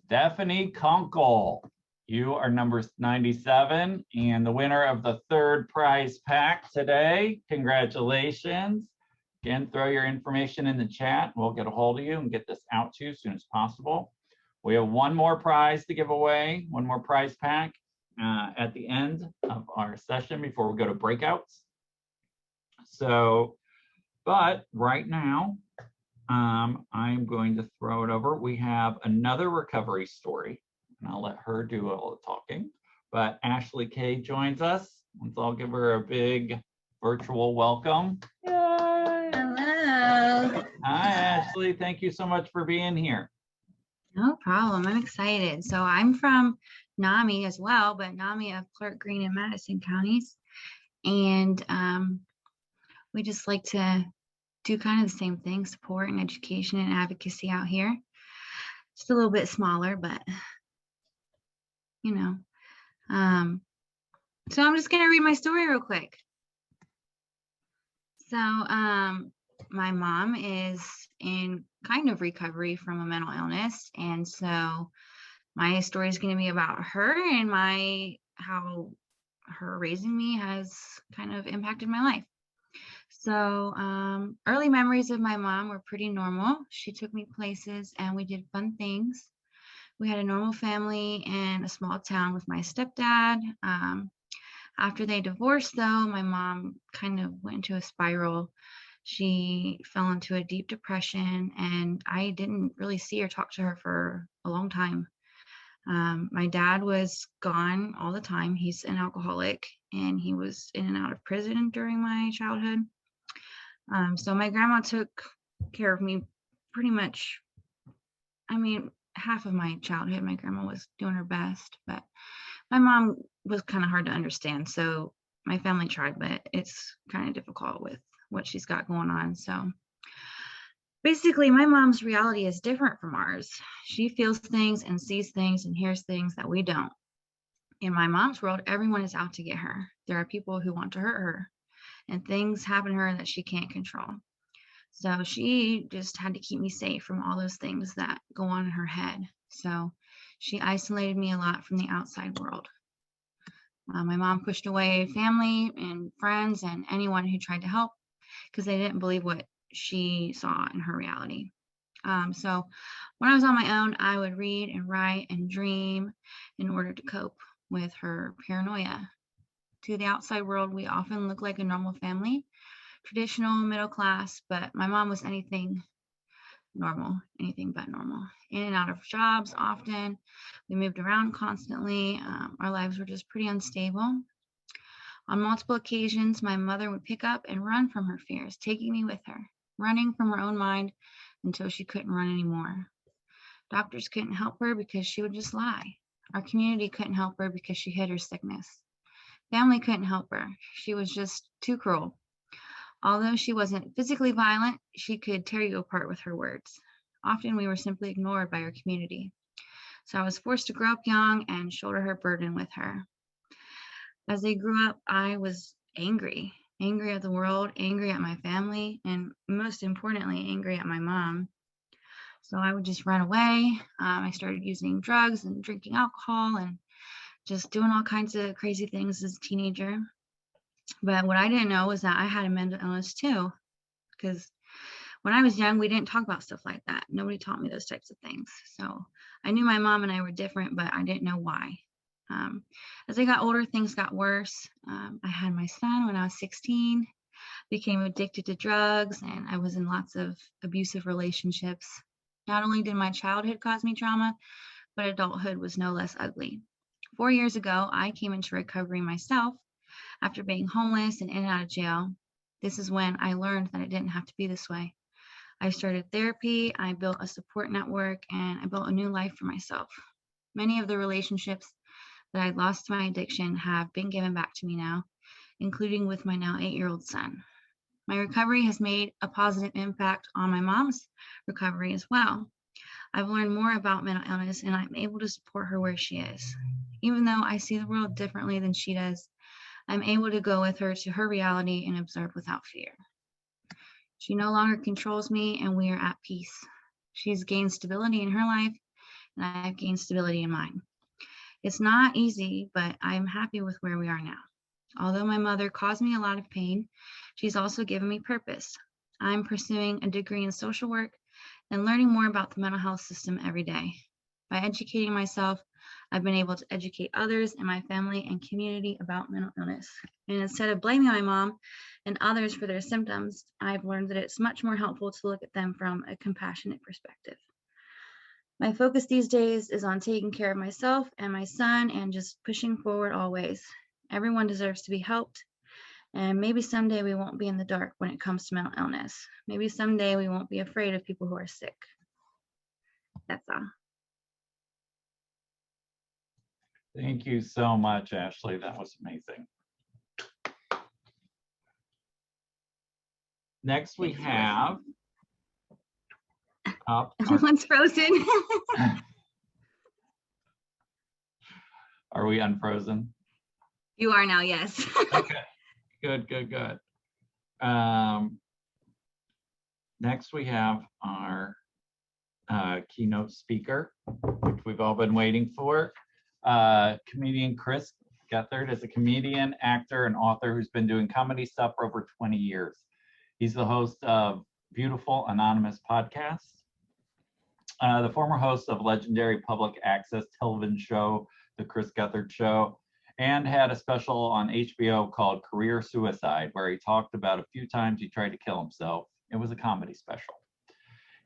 Stephanie Kunkel, you are number 97 and the winner of the 3rd prize pack today. Congratulations. Again, throw your information in the chat. We'll get a hold of you and get this out to you as soon as possible. We have one more prize to give away, one more prize pack at the end of our session before we go to breakouts. So, but right now, I'm going to throw it over. We have another recovery story, and I'll let her do all the talking. But Ashley Kay joins us. Let's all give her a big virtual welcome. Yay! Hello. Hi, Ashley. Thank you so much for being here. No problem. I'm excited. So I'm from NAMI as well, but NAMI of Clark, Greene, and Madison counties. And we just like to do kind of the same thing, support and education and advocacy out here. Just a little bit smaller, but you know. So I'm just gonna read my story real quick. So my mom is in kind of recovery from a mental illness, and so my story is going to be about her and how her raising me has kind of impacted my life. So early memories of my mom were pretty normal. She took me places and we did fun things. We had a normal family in a small town with my stepdad. After they divorced, though, my mom kind of went into a spiral. She fell into a deep depression, and I didn't really see or talk to her for a long time. My dad was gone all the time. He's an alcoholic, and he was in and out of prison during my childhood. So my grandma took care of me pretty much, I mean, half of my childhood. My grandma was doing her best, but my mom was kind of hard to understand. So my family tried, but it's kind of difficult with what she's got going on. So basically, my mom's reality is different from ours. She feels things and sees things and hears things that we don't. In my mom's world, everyone is out to get her. There are people who want to hurt her, and things happen to her that she can't control. So she just had to keep me safe from all those things that go on in her head. So she isolated me a lot from the outside world. My mom pushed away family and friends and anyone who tried to help because they didn't believe what she saw in her reality. So when I was on my own, I would read and write and dream in order to cope with her paranoia. To the outside world, we often look like a normal family, traditional, middle class, but my mom was anything normal, anything but normal. In and out of jobs often. We moved around constantly. Our lives were just pretty unstable. On multiple occasions, my mother would pick up and run from her fears, taking me with her, running from her own mind until she couldn't run anymore. Doctors couldn't help her because she would just lie. Our community couldn't help her because she hid her sickness. Family couldn't help her. She was just too cruel. Although she wasn't physically violent, she could tear you apart with her words. Often we were simply ignored by our community. So I was forced to grow up young and shoulder her burden with her. As I grew up, I was angry at the world, angry at my family, and most importantly, angry at my mom. So I would just run away. I started using drugs and drinking alcohol and just doing all kinds of crazy things as a teenager. But what I didn't know was that I had a mental illness too, because when I was young, we didn't talk about stuff like that. Nobody taught me those types of things. So I knew my mom and I were different, but I didn't know why. As I got older, things got worse. I had my son when I was 16, became addicted to drugs, and I was in lots of abusive relationships. Not only did my childhood cause me trauma, but adulthood was no less ugly. 4 years ago, I came into recovery myself after being homeless and in and out of jail. This is when I learned that it didn't have to be this way. I started therapy, I built a support network, and I built a new life for myself. Many of the relationships that I lost to my addiction have been given back to me now, including with my now 8-year-old son. My recovery has made a positive impact on my mom's recovery as well. I've learned more about mental illness, and I'm able to support her where she is. Even though I see the world differently than she does, I'm able to go with her to her reality and observe without fear. She no longer controls me, and we are at peace. She's gained stability in her life, and I've gained stability in mine. It's not easy, but I'm happy with where we are now. Although my mother caused me a lot of pain, she's also given me purpose. I'm pursuing a degree in social work and learning more about the mental health system every day. By educating myself, I've been able to educate others in my family and community about mental illness. And instead of blaming my mom and others for their symptoms, I've learned that it's much more helpful to look at them from a compassionate perspective. My focus these days is on taking care of myself and my son and just pushing forward always. Everyone deserves to be helped. And maybe someday we won't be in the dark when it comes to mental illness. Maybe someday we won't be afraid of people who are sick. That's all. Thank you so much, Ashley. That was amazing. Next, we have Everyone's frozen. Are we unfrozen? You are now, yes. Okay, good, good, good. Next, we have our keynote speaker, which we've all been waiting for. Comedian Criss Gethard is a comedian, actor, and author who's been doing comedy stuff for over 20 years. He's the host of Beautiful Anonymous podcasts, the former host of legendary public access television show, The Criss Gethard Show, and had a special on HBO called Career Suicide, where he talked about a few times he tried to kill himself. It was a comedy special.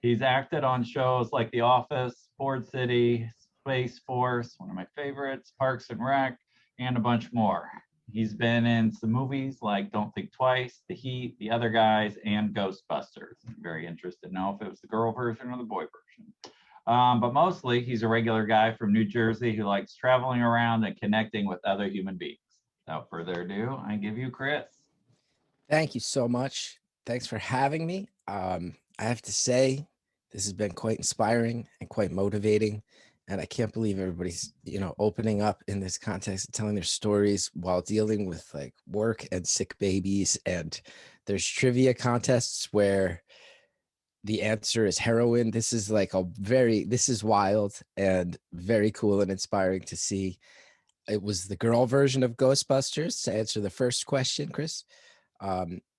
He's acted on shows like The Office, Ford City, Space Force, one of my favorites, Parks and Rec, and a bunch more. He's been in some movies like Don't Think Twice, The Heat, The Other Guys, and Ghostbusters. I'm very interested to know if it was the girl version or the boy version. But mostly, he's a regular guy from New Jersey who likes traveling around and connecting with other human beings. Without further ado, I give you Criss. Thank you so much. Thanks for having me. I have to say, this has been quite inspiring and quite motivating. And I can't believe everybody's, opening up in this context and telling their stories while dealing with like work and sick babies. And there's trivia contests where the answer is heroin. This is like this is wild and very cool and inspiring to see. It was the girl version of Ghostbusters. To answer the first question, Criss,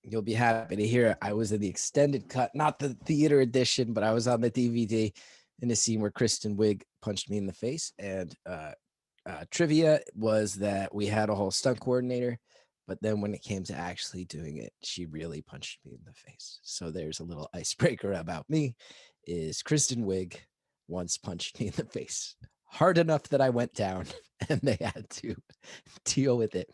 you'll be happy to hear I was in the extended cut, not the theater edition, but I was on the DVD in a scene where Kristen Wiig punched me in the face. And trivia was that we had a whole stunt coordinator, but then when it came to actually doing it, she really punched me in the face. So there's a little icebreaker about me, is Kristen Wiig once punched me in the face hard enough that I went down and they had to deal with it.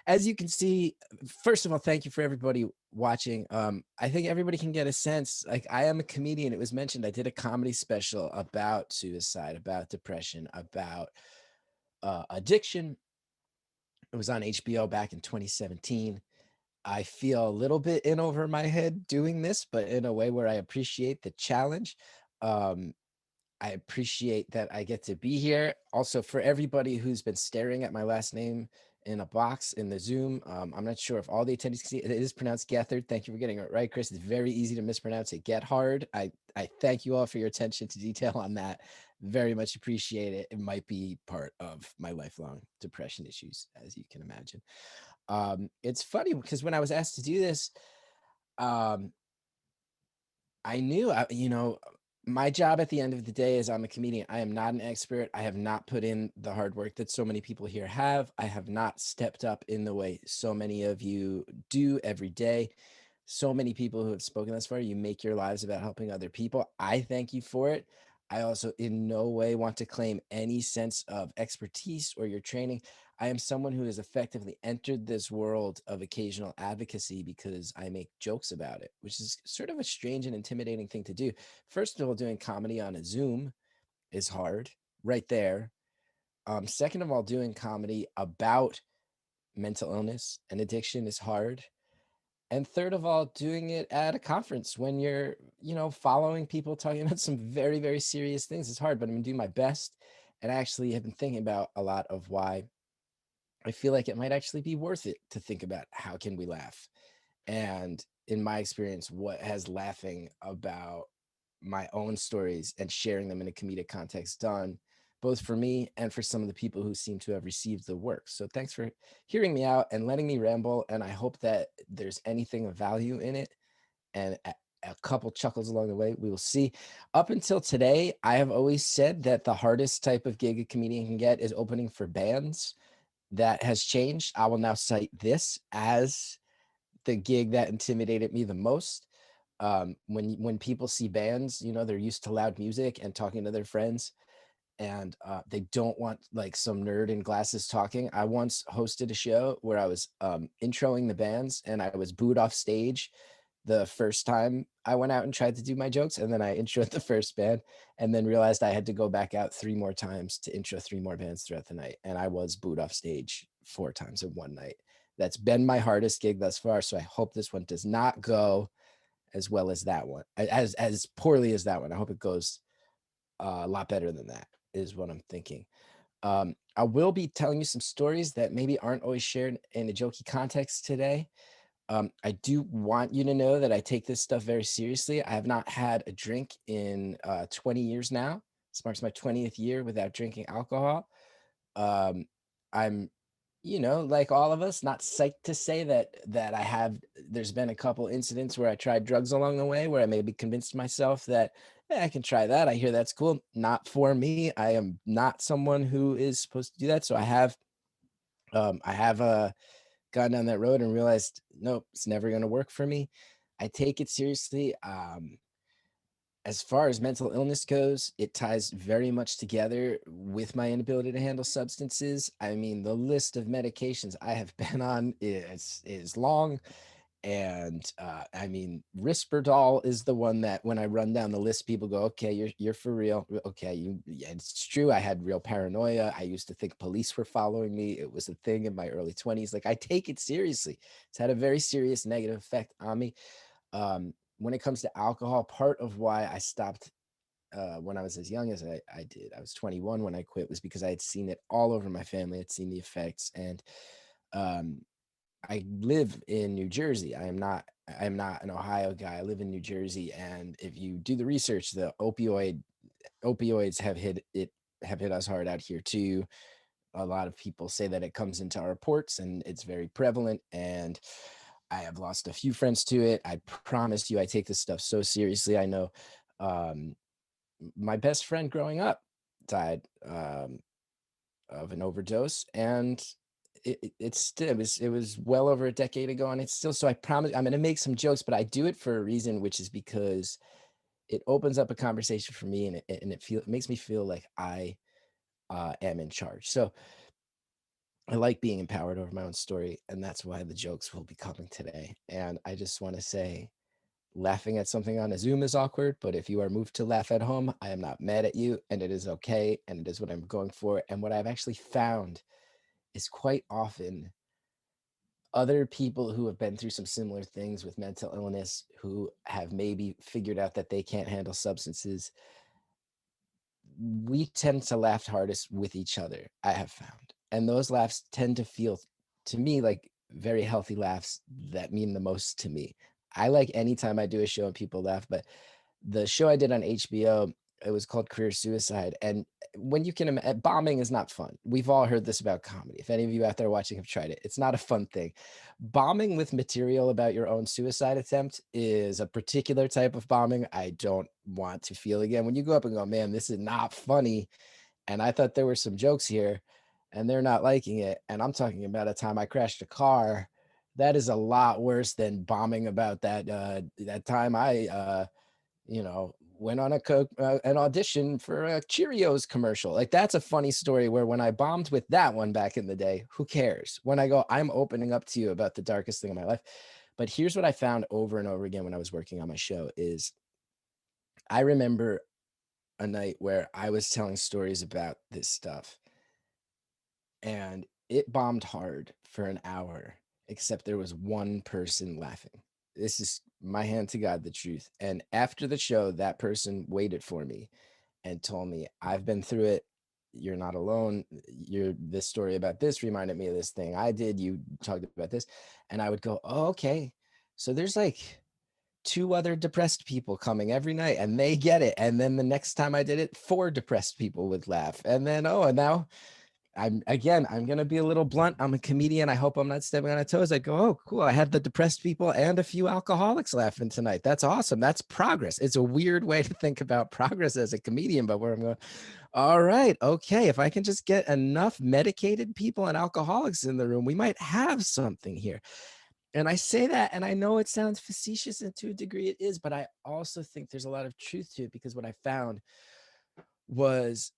As you can see, first of all, thank you for everybody watching. I think everybody can get a sense, like I am a comedian. It was mentioned, I did a comedy special about suicide, about depression, about addiction. It was on HBO back in 2017. I feel a little bit in over my head doing this, but in a way where I appreciate the challenge. I appreciate that I get to be here. Also, for everybody who's been staring at my last name in a box in the Zoom, I'm not sure if all the attendees can see it. It is pronounced Gethard. Thank you for getting it right, Criss. It's very easy to mispronounce it. Gethard. I thank you all for your attention to detail on that. Very much appreciate it. It might be part of my lifelong depression issues, as you can imagine. It's funny because when I was asked to do this, um, I knew, my job at the end of the day is I'm a comedian. I am not an expert. I have not put in the hard work that so many people here have. I have not stepped up in the way so many of you do every day. So many people who have spoken thus far, you make your lives about helping other people. I thank you for it. I also in no way want to claim any sense of expertise or your training. I am someone who has effectively entered this world of occasional advocacy because I make jokes about it, which is sort of a strange and intimidating thing to do. First of all, doing comedy on a Zoom is hard right there. Second of all, doing comedy about mental illness and addiction is hard. And third of all, doing it at a conference when you're, following people talking about some very, very serious things is hard, but I'm gonna do my best. And I actually have been thinking about a lot of why I feel like it might actually be worth it to think about how can we laugh. And in my experience, what has laughing about my own stories and sharing them in a comedic context done, both for me and for some of the people who seem to have received the work. So thanks for hearing me out and letting me ramble. And I hope that there's anything of value in it and a couple chuckles along the way. We will see. Up until today, I have always said that the hardest type of gig a comedian can get is opening for bands. That has changed. I will now cite this as the gig that intimidated me the most. When people see bands, they're used to loud music and talking to their friends, and they don't want like some nerd in glasses talking. I once hosted a show where I was introing the bands, and I was booed off stage the first time I went out and tried to do my jokes, and then I introed the first band, and then realized I had to go back out 3 more times to intro 3 more bands throughout the night, and I was booed off stage 4 times in one night. That's been my hardest gig thus far, so I hope this one does not go as well as that one, as poorly as that one. I hope it goes a lot better than that, is what I'm thinking. I will be telling you some stories that maybe aren't always shared in a jokey context today. I do want you to know that I take this stuff very seriously. I have not had a drink in 20 years now. This marks my 20th year without drinking alcohol. I'm, like all of us, not psyched to say that there's been a couple incidents where I tried drugs along the way where I maybe convinced myself that I can try that. I hear that's cool. Not for me. I am not someone who is supposed to do that. So I have gone down that road and realized, nope, it's never going to work for me. I take it seriously. As far as mental illness goes, it ties very much together with my inability to handle substances. I mean, the list of medications I have been on is long. And I mean, Risperdal is the one that when I run down the list, people go, okay, you're for real. Okay, yeah, it's true. I had real paranoia. I used to think police were following me. It was a thing in my early 20s. Like, I take it seriously. It's had a very serious negative effect on me. When it comes to alcohol, part of why I stopped when I was as young as I did, I was 21 when I quit, was because I had seen it all over my family. I'd seen the effects, and I live in New Jersey. I am not an Ohio guy. I live in New Jersey, and if you do the research, the opioids have hit us hard out here too. A lot of people say that it comes into our ports, and it's very prevalent. And I have lost a few friends to it. I promise you, I take this stuff so seriously. I know my best friend growing up died of an overdose, and it was well over a decade ago, and it's still. So I promise I'm going to make some jokes, but I do it for a reason, which is because it opens up a conversation for me, and it makes me feel like I am in charge. So I like being empowered over my own story, and that's why the jokes will be coming today. And I just want to say, laughing at something on a Zoom is awkward, but if you are moved to laugh at home, I am not mad at you, and it is okay, and it is what I'm going for. And what I've actually found is quite often other people who have been through some similar things with mental illness, who have maybe figured out that they can't handle substances, we tend to laugh hardest with each other, I have found. And those laughs tend to feel to me like very healthy laughs that mean the most to me. I like anytime I do a show and people laugh, but the show I did on HBO It was called Career Suicide. And when you can, bombing is not fun. We've all heard this about comedy. If any of you out there watching have tried it, it's not a fun thing. Bombing with material about your own suicide attempt is a particular type of bombing I don't want to feel again. When you go up and go, man, this is not funny, and I thought there were some jokes here, and they're not liking it. And I'm talking about a time I crashed a car. That is a lot worse than bombing about that time I went on an audition for a Cheerios commercial. Like, that's a funny story where when I bombed with that one back in the day, who cares? When I go, I'm opening up to you about the darkest thing in my life. But here's what I found over and over again when I was working on my show is I remember a night where I was telling stories about this stuff and it bombed hard for an hour, except there was one person laughing. This is my hand to God, the truth. And after the show, that person waited for me and told me, I've been through it. You're not alone. This story about this reminded me of this thing I did. You talked about this. And I would go, oh, okay. So there's like 2 other depressed people coming every night and they get it. And then the next time I did it, 4 depressed people would laugh. And then, and now I'm going to be a little blunt. I'm a comedian. I hope I'm not stepping on toes. I go, oh, cool. I had the depressed people and a few alcoholics laughing tonight. That's awesome. That's progress. It's a weird way to think about progress as a comedian, but where I'm going, all right, okay. If I can just get enough medicated people and alcoholics in the room, we might have something here. And I say that, and I know it sounds facetious, and to a degree it is, but I also think there's a lot of truth to it, because what I found was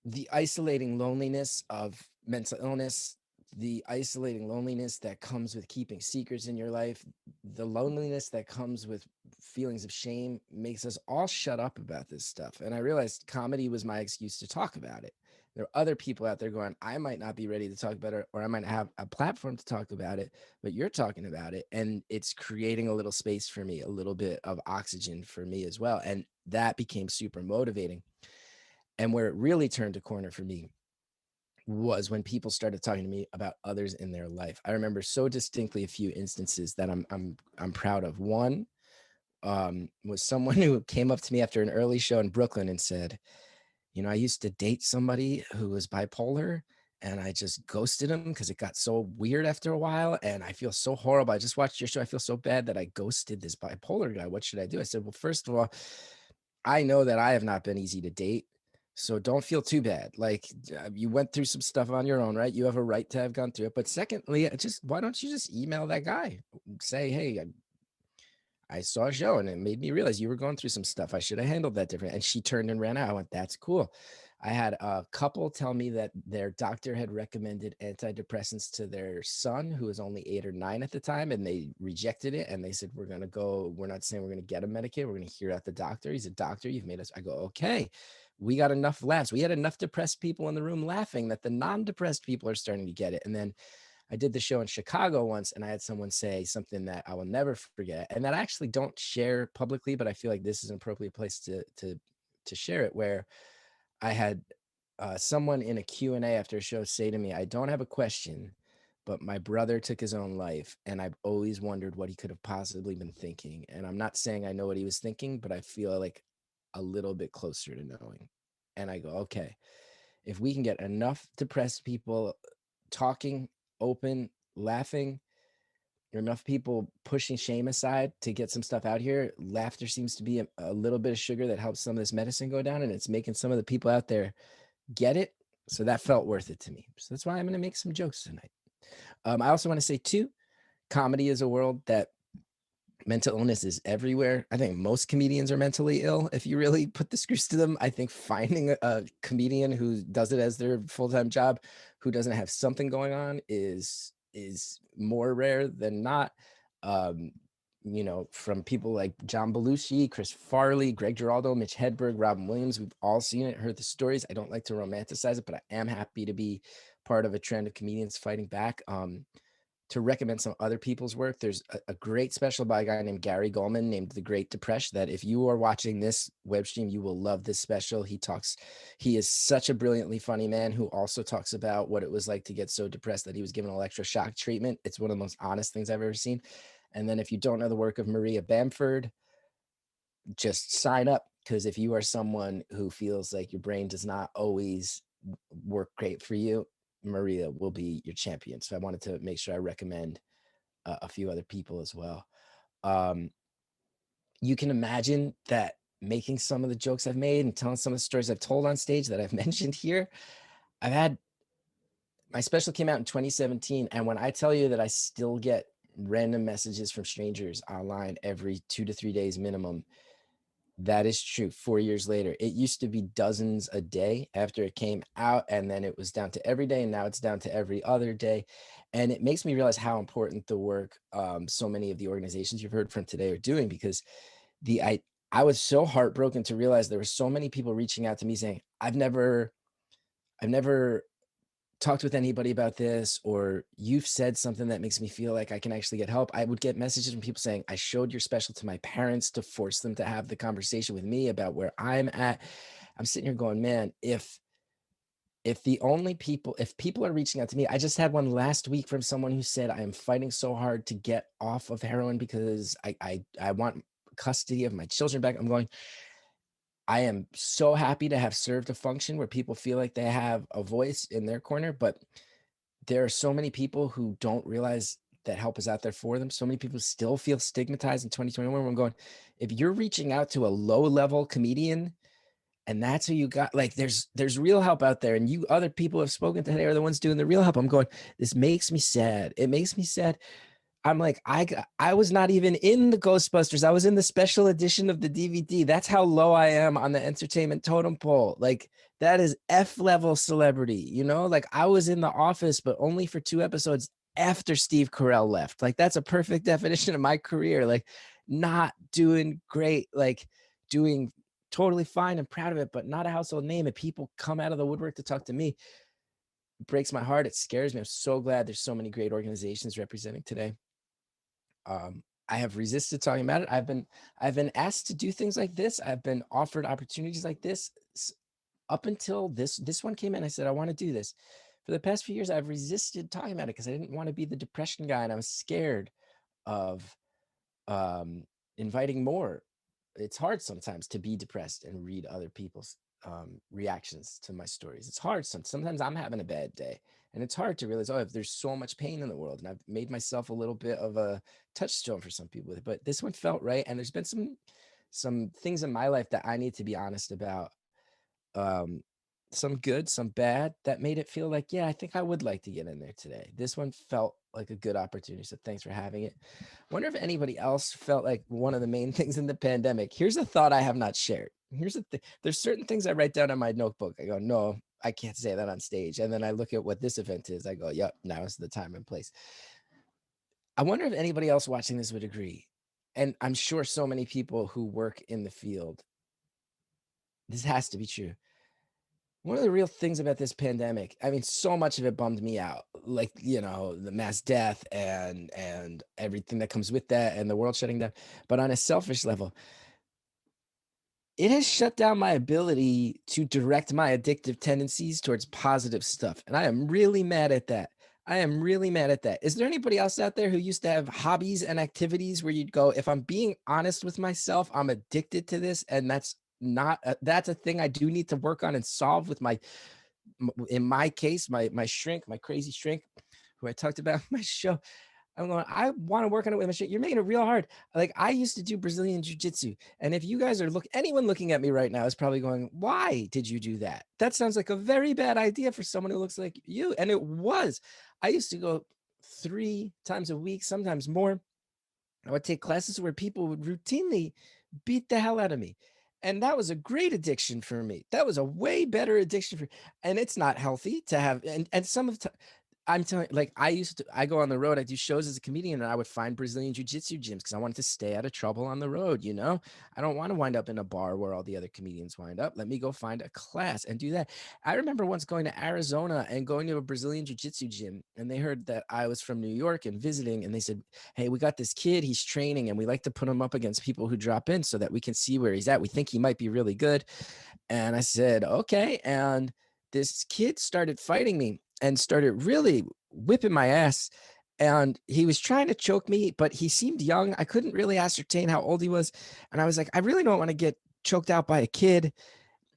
the isolating loneliness of mental illness, the isolating loneliness that comes with keeping secrets in your life, the loneliness that comes with feelings of shame makes us all shut up about this stuff. And I realized comedy was my excuse to talk about it. There are other people out there going, I might not be ready to talk about it, or I might have a platform to talk about it, but you're talking about it. And it's creating a little space for me, a little bit of oxygen for me as well. And that became super motivating. And where it really turned a corner for me was when people started talking to me about others in their life. I remember so distinctly a few instances that I'm proud of. One was someone who came up to me after an early show in Brooklyn and said, I used to date somebody who was bipolar, and I just ghosted him because it got so weird after a while, and I feel so horrible. I just watched your show. I feel so bad that I ghosted this bipolar guy. What should I do? I said, well, first of all, I know that I have not been easy to date. So don't feel too bad. Like, you went through some stuff on your own, right? You have a right to have gone through it. But secondly, why don't you just email that guy? Say, hey, I saw a show and it made me realize you were going through some stuff. I should have handled that different. And she turned and ran out. I went, that's cool. I had a couple tell me that their doctor had recommended antidepressants to their son, who was only 8 or 9 at the time, and they rejected it. And they said, we're not saying we're going to get him medicated. We're going to hear out the doctor. He's a doctor. You've made us. I go, okay. We got enough laughs. We had enough depressed people in the room laughing that the non-depressed people are starting to get it. And then I did the show in Chicago once, and I had someone say something that I will never forget, and that I actually don't share publicly, but I feel like this is an appropriate place to share it, where I had someone in a Q&A after a show say to me, I don't have a question, but my brother took his own life, and I've always wondered what he could have possibly been thinking. And I'm not saying I know what he was thinking, but I feel like a little bit closer to knowing. And I go, okay, if we can get enough depressed people talking, open, laughing, enough people pushing shame aside to get some stuff out here, laughter seems to be a little bit of sugar that helps some of this medicine go down, and it's making some of the people out there get it. So that felt worth it to me. So that's why I'm going to make some jokes tonight. I also want to say too, comedy is a world that mental illness is everywhere. I think most comedians are mentally ill. If you really put the screws to them, I think finding a comedian who does it as their full-time job, who doesn't have something going on, is more rare than not. From people like John Belushi, Chris Farley, Greg Giraldo, Mitch Hedberg, Robin Williams, we've all seen it, heard the stories. I don't like to romanticize it, but I am happy to be part of a trend of comedians fighting back. To recommend some other people's work, there's a great special by a guy named Gary Goldman named The Great Depression, that if you are watching this web stream, you will love this special. He is such a brilliantly funny man who also talks about what it was like to get so depressed that he was given electroshock treatment. It's one of the most honest things I've ever seen. And then if you don't know the work of Maria Bamford, just sign up, because if you are someone who feels like your brain does not always work great for you, Maria will be your champion. So I wanted to make sure I recommend a few other people as well. You can imagine that making some of the jokes I've made and telling some of the stories I've told on stage that I've mentioned here, my special came out in 2017. And when I tell you that I still get random messages from strangers online every 2 to 3 days minimum, that is true. 4 years later, it used to be dozens a day after it came out, and then it was down to every day, and now it's down to every other day. And it makes me realize how important the work so many of the organizations you've heard from today are doing, because I was so heartbroken to realize there were so many people reaching out to me saying, I've never talked with anybody about this, or you've said something that makes me feel like I can actually get help. I would get messages from people saying, I showed your special to my parents to force them to have the conversation with me about where I'm at. I'm sitting here going, man, if people are reaching out to me, I just had one last week from someone who said, I am fighting so hard to get off of heroin because I want custody of my children back. I'm going, I am so happy to have served a function where people feel like they have a voice in their corner, but there are so many people who don't realize that help is out there for them. So many people still feel stigmatized in 2021. I'm going, if you're reaching out to a low-level comedian and that's who you got, like there's real help out there, and you other people have spoken today are the ones doing the real help. I'm going, this makes me sad. It makes me sad. I'm like, I was not even in the Ghostbusters. I was in the special edition of the DVD. That's how low I am on the entertainment totem pole. Like that is F-level celebrity, you know? Like I was in The Office, but only for 2 episodes after Steve Carell left. Like that's a perfect definition of my career. Like not doing great, like doing totally fine and proud of it, but not a household name. And people come out of the woodwork to talk to me. It breaks my heart. It scares me. I'm so glad there's so many great organizations representing today. I have resisted talking about it. I've been asked to do things like this. I've been offered opportunities like this up until this one came in. I said, I want to do this. For the past few years, I've resisted talking about it because I didn't want to be the depression guy, and I was scared of inviting more. It's hard sometimes to be depressed and read other people's reactions to my stories. It's hard. Sometimes I'm having a bad day, and it's hard to realize, oh, if there's so much pain in the world, and I've made myself a little bit of a touchstone for some people with it, but this one felt right. And there's been some things in my life that I need to be honest about. Some good, some bad, that made it feel like, yeah, I think I would like to get in there today. This one felt like a good opportunity. So thanks for having it. Wonder if anybody else felt like one of the main things in the pandemic. Here's a thought I have not shared. Here's the thing. There's certain things I write down in my notebook. I go, no, I can't say that on stage. And then I look at what this event is. I go, yep, now is the time and place. I wonder if anybody else watching this would agree. And I'm sure so many people who work in the field, this has to be true. One of the real things about this pandemic, I mean, so much of it bummed me out, like, you know, the mass death and everything that comes with that and the world shutting down. But on a selfish level, it has shut down my ability to direct my addictive tendencies towards positive stuff. And I am really mad at that. I am really mad at that. Is there anybody else out there who used to have hobbies and activities where you'd go, if I'm being honest with myself, I'm addicted to this, and that's a thing I do need to work on and solve with in my case, my shrink, my crazy shrink, who I talked about in my show. I'm going, I want to work on it with my shrink. You're making it real hard. Like I used to do Brazilian jiu-jitsu. And if you guys are anyone looking at me right now is probably going, why did you do that? That sounds like a very bad idea for someone who looks like you. And it was. I used to go 3 times a week, sometimes more. I would take classes where people would routinely beat the hell out of me. And that was a great addiction for me. That was a way better addiction and it's not healthy to have. And some of I'm telling you, like I go on the road, I do shows as a comedian, and I would find Brazilian jiu-jitsu gyms because I wanted to stay out of trouble on the road. You know, I don't want to wind up in a bar where all the other comedians wind up. Let me go find a class and do that. I remember once going to Arizona and going to a Brazilian jiu-jitsu gym, and they heard that I was from New York and visiting, and they said, hey, we got this kid, he's training, and we like to put him up against people who drop in so that we can see where he's at. We think he might be really good. And I said, okay. And this kid started fighting me and started really whipping my ass. and he was trying to choke me, but he seemed young. I couldn't really ascertain how old he was. And I was like, I really don't want to get choked out by a kid.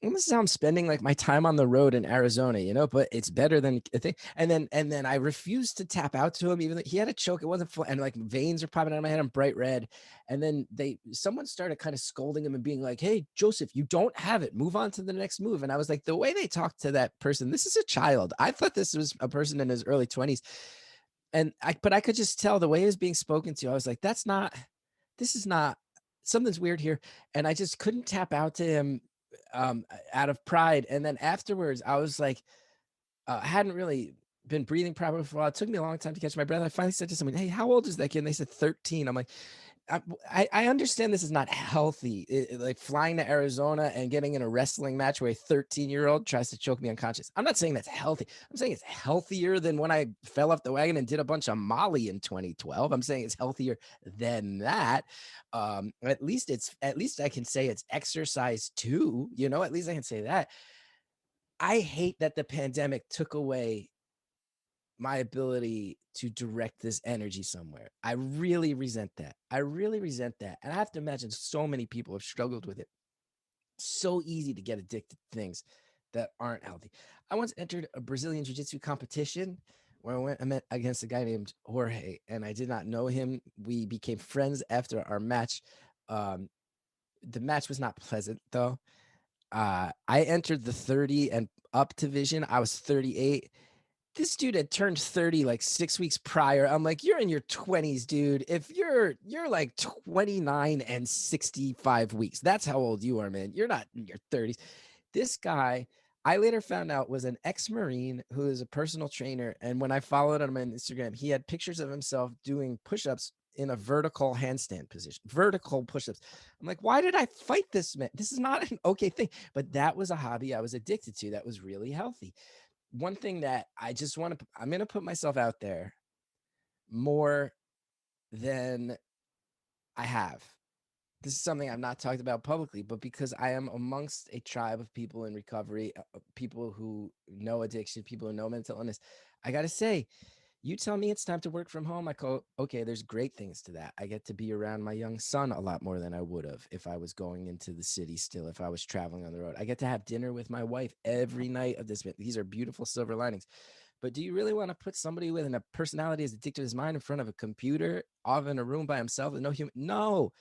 And this is how I'm spending like my time on the road in Arizona, but it's better than a thing. And then I refused to tap out to him, even though he had a choke. It wasn't full, and like veins are popping out of my head. I'm bright red. And then someone started kind of scolding him and being like, "Hey, Joseph, you don't have it. Move on to the next move." And I was like, the way they talked to that person, this is a child. I thought this was a person in his early 20s. But I could just tell the way he was being spoken to. I was like, this is not, something's weird here. And I just couldn't tap out to him out of pride. And then afterwards, I was like, I hadn't really been breathing properly for a while. It took me a long time to catch my breath. I finally said to someone, "Hey, how old is that kid?" And they said 13. I'm like, I understand this is not healthy. Like flying to Arizona and getting in a wrestling match where a 13-year-old tries to choke me unconscious. I'm not saying that's healthy. I'm saying it's healthier than when I fell off the wagon and did a bunch of Molly in 2012. I'm saying it's healthier than that. At least I can say it's exercise too. At least I can say that. I hate that the pandemic took away my ability to direct this energy somewhere. I really resent that. And I have to imagine so many people have struggled with it. So easy to get addicted to things that aren't healthy. I once entered a Brazilian jiu-jitsu competition where I met against a guy named Jorge, and I did not know him. We became friends after our match. The match was not pleasant though. I entered the 30 and up division. I was 38. This dude had turned 30 like 6 weeks prior. I'm like, you're in your 20s, dude. If you're like 29 and 65 weeks, that's how old you are, man. You're not in your 30s. This guy, I later found out, was an ex-Marine who is a personal trainer. And when I followed him on Instagram, he had pictures of himself doing push-ups in a vertical handstand position, vertical push-ups. I'm like, why did I fight this man? This is not an okay thing. But that was a hobby I was addicted to that was really healthy. One thing that I'm going to put myself out there more than I have. This is something I've not talked about publicly, but because I am amongst a tribe of people in recovery, people who know addiction, people who know mental illness, I got to say, you tell me it's time to work from home. I go, okay, there's great things to that. I get to be around my young son a lot more than I would have if I was going into the city still, if I was traveling on the road. I get to have dinner with my wife every night of this. These are beautiful silver linings. But do you really want to put somebody with a personality as addicted as mine in front of a computer, off in a room by himself with no human? No.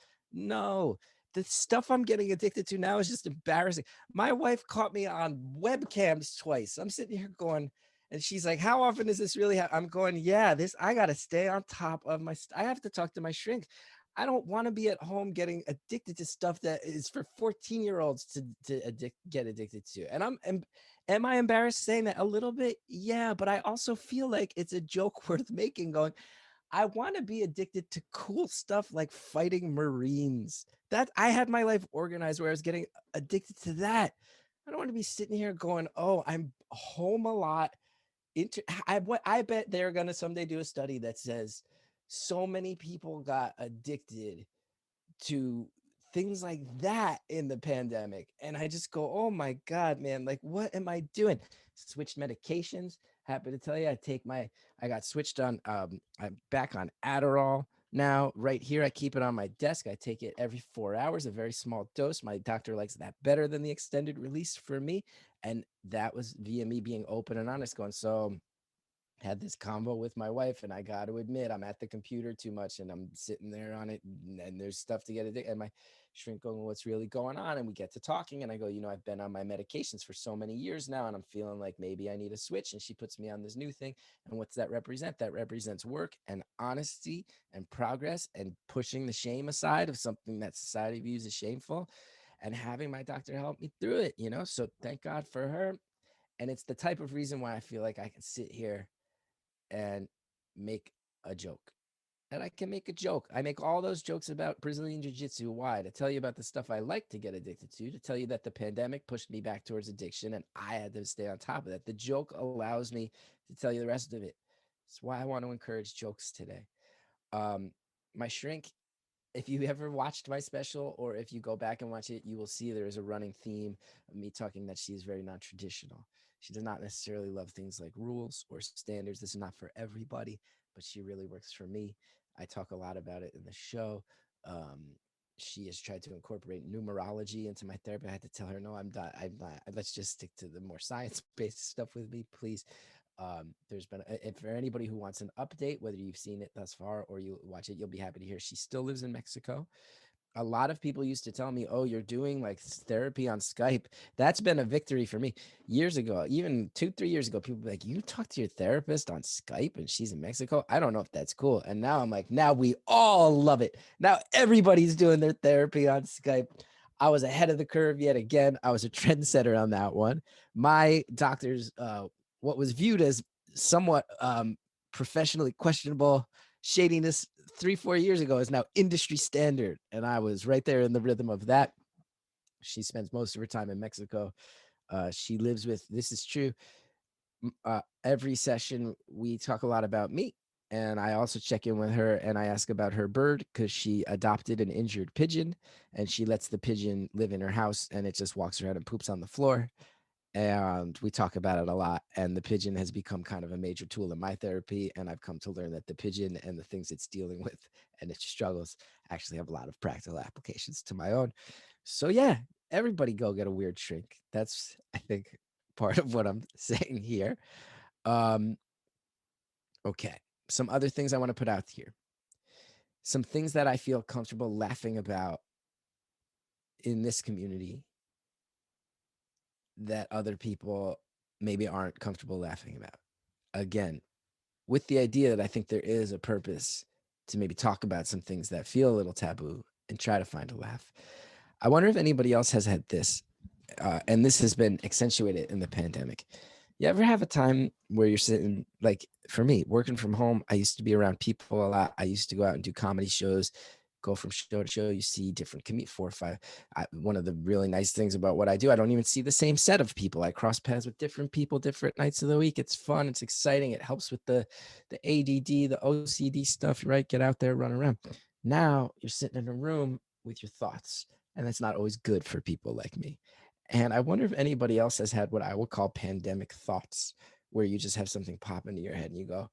The stuff I'm getting addicted to now is just embarrassing. My wife caught me on webcams twice. I'm sitting here going, and she's like, how often does this really happen? I'm going, yeah, I got to stay on top of I have to talk to my shrink. I don't want to be at home getting addicted to stuff that is for 14-year-olds to get addicted to. And am I embarrassed saying that? A little bit? Yeah, but I also feel like it's a joke worth making, going, I want to be addicted to cool stuff like fighting Marines. That I had my life organized where I was getting addicted to that. I don't want to be sitting here going, oh, I'm home a lot. I bet they're going to someday do a study that says so many people got addicted to things like that in the pandemic. And I just go, oh my God, man, like, what am I doing? Switched medications. Happy to tell you, I got switched on, I'm back on Adderall now. Right here, I keep it on my desk. I take it every 4 hours, a very small dose. My doctor likes that better than the extended release for me. And that was via me being open and honest, going, so had this convo with my wife, and I got to admit, I'm at the computer too much, and I'm sitting there on it, and there's stuff to get addicted. And my shrink going, what's really going on? And we get to talking, and I go, I've been on my medications for so many years now, and I'm feeling like maybe I need a switch. And she puts me on this new thing. And what's that represent? That represents work and honesty and progress and pushing the shame aside of something that society views as shameful, and having my doctor help me through it, So thank God for her. And it's the type of reason why I feel like I can sit here and make a joke. And I can make a joke. I make all those jokes about Brazilian Jiu-Jitsu. Why? To tell you about the stuff I like to get addicted to tell you that the pandemic pushed me back towards addiction and I had to stay on top of that. The joke allows me to tell you the rest of it. That's why I want to encourage jokes today. My shrink, if you ever watched my special or if you go back and watch it, you will see there is a running theme of me talking that she is very non-traditional. She does not necessarily love things like rules or standards. This is not for everybody. but she really works for me. I talk a lot about it in the show. She has tried to incorporate numerology into my therapy. I had to tell her, no, I'm not. Let's just stick to the more science-based stuff with me, please. There's been, if for anybody who wants an update, whether you've seen it thus far or you watch it, you'll be happy to hear she still lives in Mexico. A lot of people used to tell me, oh, you're doing like therapy on Skype. That's been a victory for me. Years ago, even 2-3 years ago, people were like, you talk to your therapist on Skype and she's in Mexico? I don't know if that's cool. And now I'm like, now we all love it. Now everybody's doing their therapy on Skype. I was ahead of the curve yet again. I was a trendsetter on that one. My doctor's, what was viewed as somewhat professionally questionable shadiness 3-4 years ago is now industry standard. And I was right there in the rhythm of that. She spends most of her time in Mexico. She lives with, this is true. Every session we talk a lot about me. And I also check in with her and I ask about her bird because she adopted an injured pigeon and she lets the pigeon live in her house and it just walks around and poops on the floor. And we talk about it a lot. And the pigeon has become kind of a major tool in my therapy. And I've come to learn that the pigeon and the things it's dealing with and its struggles actually have a lot of practical applications to my own. So yeah, everybody go get a weird shrink. That's, I think, part of what I'm saying here. Okay, some other things I want to put out here. Some things that I feel comfortable laughing about in this community that other people maybe aren't comfortable laughing about. Again, with the idea that I think there is a purpose to maybe talk about some things that feel a little taboo and try to find a laugh. I wonder if anybody else has had this, and this has been accentuated in the pandemic. You ever have a time where you're sitting, like for me, working from home, I used to be around people a lot. I used to go out and do comedy shows, go from show to show. You see different 4 or 5. One of the really nice things about what I do, I don't even see the same set of people. I cross paths with different people, different nights of the week. It's fun. It's exciting. It helps with the ADD, the OCD stuff, right? Get out there, run around. Now you're sitting in a room with your thoughts, and that's not always good for people like me. And I wonder if anybody else has had what I would call pandemic thoughts, where you just have something pop into your head and you go,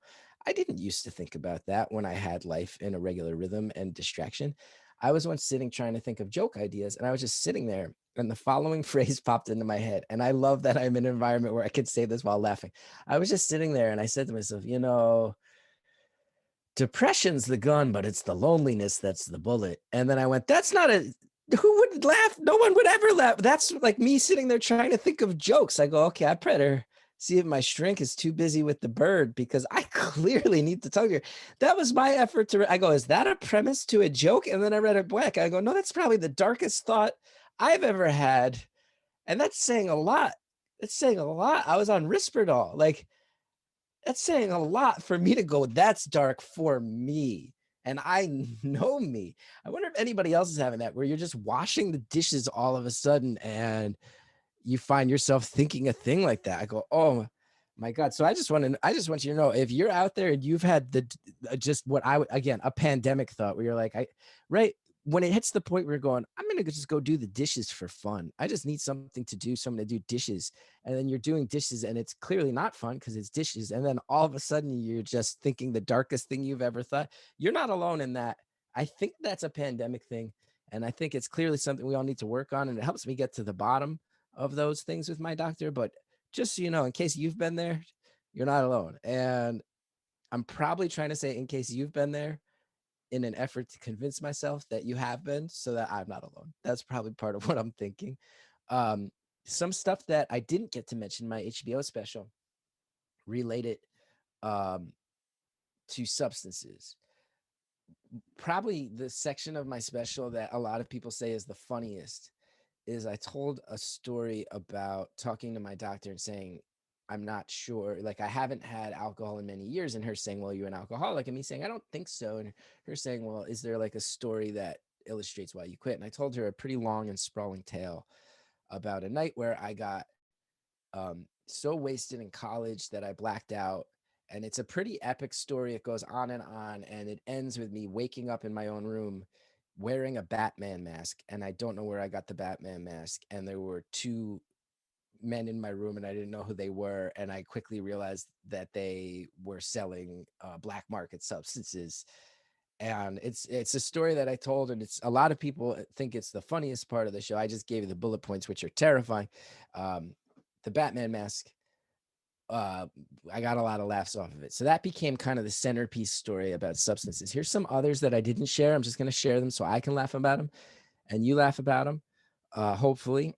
I didn't used to think about that when I had life in a regular rhythm and distraction. I was once sitting trying to think of joke ideas, and I was just sitting there, and the following phrase popped into my head. And I love that I'm in an environment where I could say this while laughing. I was just sitting there and I said to myself, you know, depression's the gun, but it's the loneliness that's the bullet. And then I went, that's not a, who would laugh? No one would ever laugh. That's like me sitting there trying to think of jokes. I go, okay, I better see if my shrink is too busy with the bird because I clearly need to talk to her. That was my effort to, I go, is that a premise to a joke? And then I read it back. I go, no, that's probably the darkest thought I've ever had. And that's saying a lot. It's saying a lot. I was on Risperdal. Like, that's saying a lot for me to go, that's dark for me. And I know me. I wonder if anybody else is having that, where you're just washing the dishes all of a sudden and you find yourself thinking a thing like that. I go, oh my God. So I just want you to know, if you're out there and you've had just what I would, again, a pandemic thought where you're like, right, when it hits the point where you're going, I'm going to just go do the dishes for fun. I just need something to do, something to do dishes. And then you're doing dishes and it's clearly not fun because it's dishes. And then all of a sudden you're just thinking the darkest thing you've ever thought. You're not alone in that. I think that's a pandemic thing. And I think it's clearly something we all need to work on. And it helps me get to the bottom of those things with my doctor. But just so you know, in case you've been there, you're not alone. And I'm probably trying to say, in case you've been there, in an effort to convince myself that you have been, so that I'm not alone. That's probably part of what I'm thinking. Some stuff that I didn't get to mention in my HBO special related to substances. Probably the section of my special that a lot of people say is the funniest is I told a story about talking to my doctor and saying, I'm not sure, like I haven't had alcohol in many years, and her saying, well, you're an alcoholic, and me saying, I don't think so. And her saying, well, is there like a story that illustrates why you quit? And I told her a pretty long and sprawling tale about a night where I got so wasted in college that I blacked out. And it's a pretty epic story. It goes on, and it ends with me waking up in my own room wearing a Batman mask. And I don't know where I got the Batman mask. And there were 2 men in my room and I didn't know who they were. And I quickly realized that they were selling black market substances. And it's a story that I told, and it's a lot of people think it's the funniest part of the show. I just gave you the bullet points, which are terrifying. The Batman mask, I got a lot of laughs off of it. So that became kind of the centerpiece story about substances. Here's some others that I didn't share. I'm just going to share them so I can laugh about them and you laugh about them. Hopefully.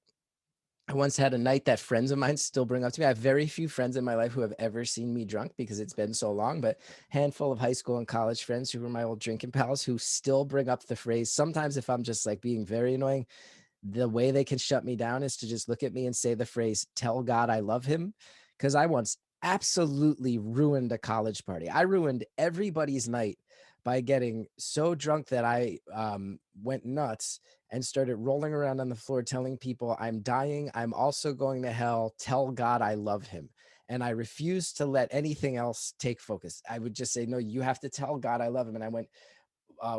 I once had a night that friends of mine still bring up to me. I have very few friends in my life who have ever seen me drunk because it's been so long, but handful of high school and college friends who were my old drinking pals who still bring up the phrase. Sometimes if I'm just like being very annoying, the way they can shut me down is to just look at me and say the phrase, "Tell God I love him." Because I once absolutely ruined a college party. I ruined everybody's night by getting so drunk that I went nuts and started rolling around on the floor telling people, "I'm dying. I'm also going to hell. Tell God I love him." And I refused to let anything else take focus. I would just say, "No, you have to tell God I love him." And I went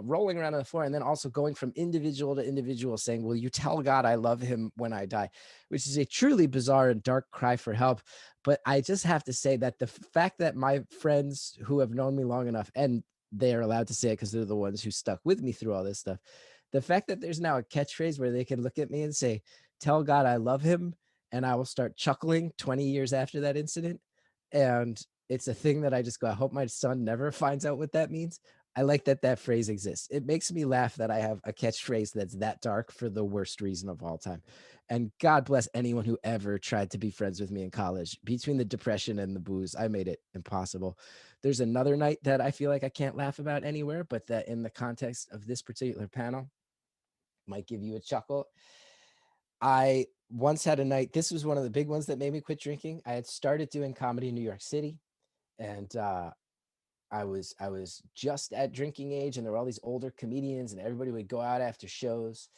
rolling around on the floor and then also going from individual to individual saying, "Will you tell God I love him when I die?" Which is a truly bizarre and dark cry for help. But I just have to say that the fact that my friends who have known me long enough, and they are allowed to say it because they're the ones who stuck with me through all this stuff, the fact that there's now a catchphrase where they can look at me and say, "Tell God I love him," and I will start chuckling 20 years after that incident. And it's a thing that I just go, I hope my son never finds out what that means. I like that that phrase exists. It makes me laugh that I have a catchphrase that's that dark for the worst reason of all time. And God bless anyone who ever tried to be friends with me in college. Between the depression and the booze, I made it impossible. There's another night that I feel like I can't laugh about anywhere, but that in the context of this particular panel might give you a chuckle. I once had a night, this was one of the big ones that made me quit drinking. I had started doing comedy in New York City, and I was just at drinking age, and there were all these older comedians and everybody would go out after shows.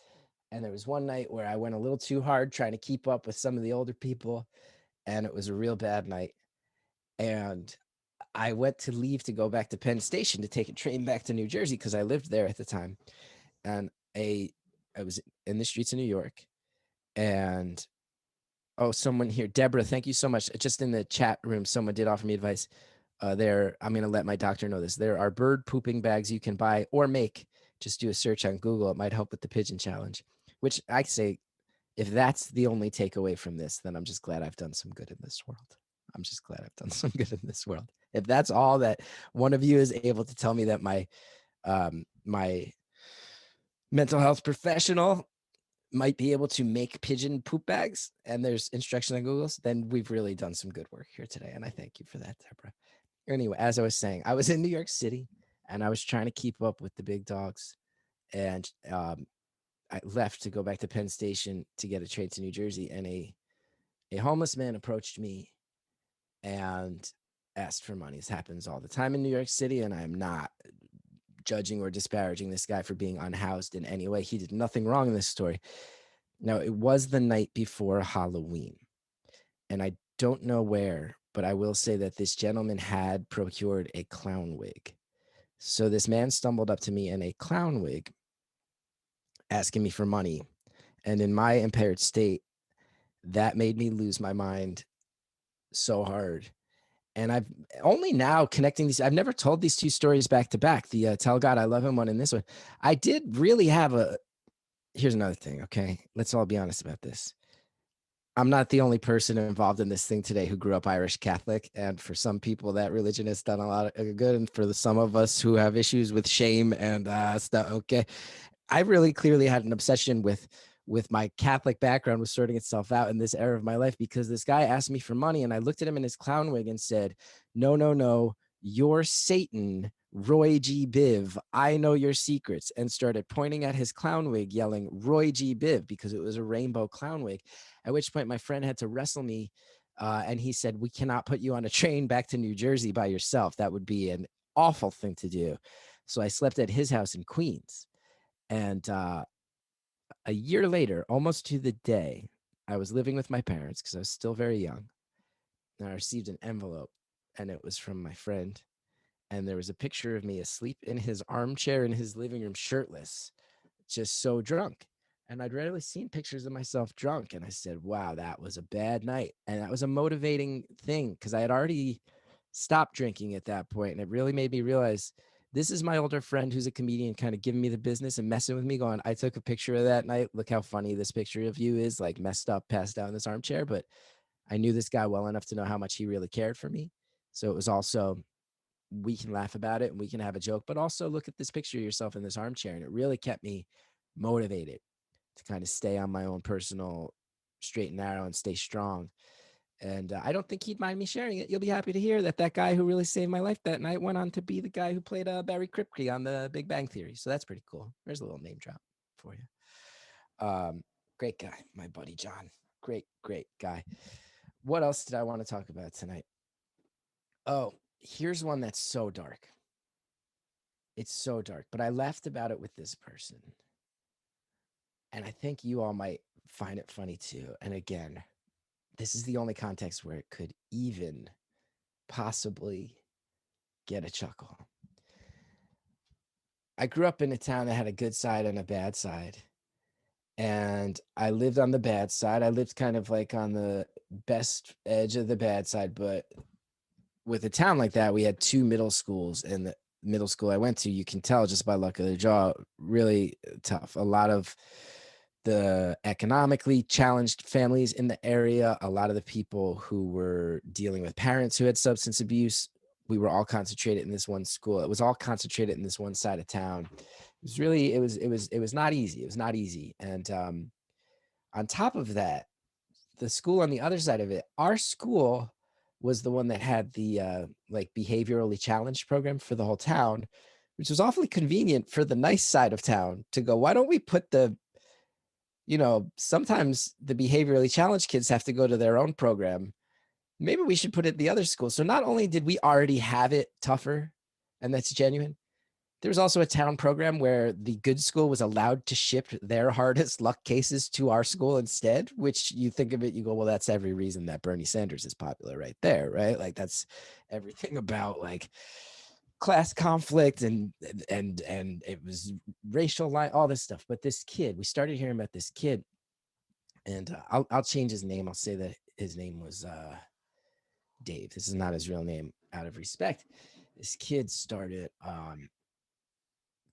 And there was one night where I went a little too hard trying to keep up with some of the older people, and it was a real bad night. And I went to leave to go back to Penn Station to take a train back to New Jersey because I lived there at the time. And I was in the streets of New York, and oh, someone here, Deborah, thank you so much. Just in the chat room, someone did offer me advice. I'm going to let my doctor know this. There are bird pooping bags you can buy or make. Just do a search on Google. It might help with the pigeon challenge, which I say, if that's the only takeaway from this, then I'm just glad I've done some good in this world. I'm just glad I've done some good in this world. If that's all that one of you is able to tell me that my my mental health professional might be able to make pigeon poop bags and there's instruction on Google's, then we've really done some good work here today. And I thank you for that, Deborah. Anyway, as I was saying, I was in New York City and I was trying to keep up with the big dogs. And I left to go back to Penn Station to get a train to New Jersey. And a homeless man approached me and asked for money. This happens all the time in New York City. And I'm not judging or disparaging this guy for being unhoused in any way. He did nothing wrong in this story. Now, it was the night before Halloween. And I don't know where, but I will say that this gentleman had procured a clown wig. So this man stumbled up to me in a clown wig, asking me for money. And in my impaired state, that made me lose my mind so hard. And I've only now connecting these, I've never told these two stories back to back, the Tell God I Love Him one and this one. I did really have here's another thing, okay? Let's all be honest about this. I'm not the only person involved in this thing today who grew up Irish Catholic. And for some people, that religion has done a lot of good. And for some of us who have issues with shame and stuff, okay. I really clearly had an obsession with my Catholic background was sorting itself out in this era of my life because this guy asked me for money and I looked at him in his clown wig and said, no, you're Satan, Roy G. Biv. I know your secrets, and started pointing at his clown wig, yelling Roy G. Biv because it was a rainbow clown wig. At which point my friend had to wrestle me. And he said, "We cannot put you on a train back to New Jersey by yourself. That would be an awful thing to do." So I slept at his house in Queens. And a year later, almost to the day, I was living with my parents because I was still very young. And I received an envelope, and it was from my friend. And there was a picture of me asleep in his armchair in his living room, shirtless, just so drunk. And I'd rarely seen pictures of myself drunk. And I said, wow, that was a bad night. And that was a motivating thing because I had already stopped drinking at that point. And it really made me realize this is my older friend who's a comedian kind of giving me the business and messing with me, going, I took a picture of that night. Look how funny this picture of you is, like messed up, passed out in this armchair. But I knew this guy well enough to know how much he really cared for me. So it was also, we can laugh about it and we can have a joke, but also look at this picture of yourself in this armchair. And it really kept me motivated to kind of stay on my own personal straight and narrow and stay strong. And I don't think he'd mind me sharing it. You'll be happy to hear that that guy who really saved my life that night went on to be the guy who played Barry Kripke on the Big Bang Theory. So that's pretty cool. There's a little name drop for you. Great guy, my buddy John. Great guy. What else did I want to talk about tonight? Oh, here's one that's so dark. It's so dark, but I laughed about it with this person. And I think you all might find it funny too. And again, this is the only context where it could even possibly get a chuckle. I grew up in a town that had a good side and a bad side. And I lived on the bad side. I lived kind of like on the best edge of the bad side. But with a town like that, we had 2 middle schools. And the middle school I went to, you can tell just by luck of the draw, really tough. A lot of the economically challenged families in the area, a lot of the people who were dealing with parents who had substance abuse, we were all concentrated in this one school. It was all concentrated in this one side of town. It was really, it was not easy. It was not easy. And on top of that, the school on the other side of it, our school was the one that had the like behaviorally challenged program for the whole town, which was awfully convenient for the nice side of town to go, why don't we put the, you know, sometimes the behaviorally challenged kids have to go to their own program. Maybe we should put it at the other school. So not only did we already have it tougher, and that's genuine, there was also a town program where the good school was allowed to ship their hardest luck cases to our school instead, which you think of it, you go, well, that's every reason that Bernie Sanders is popular right there, right? Like that's everything about like class conflict and it was racial line, all this stuff. But this kid, we started hearing about this kid, and I'll change his name. I'll say that his name was Dave. This is not his real name out of respect. This kid started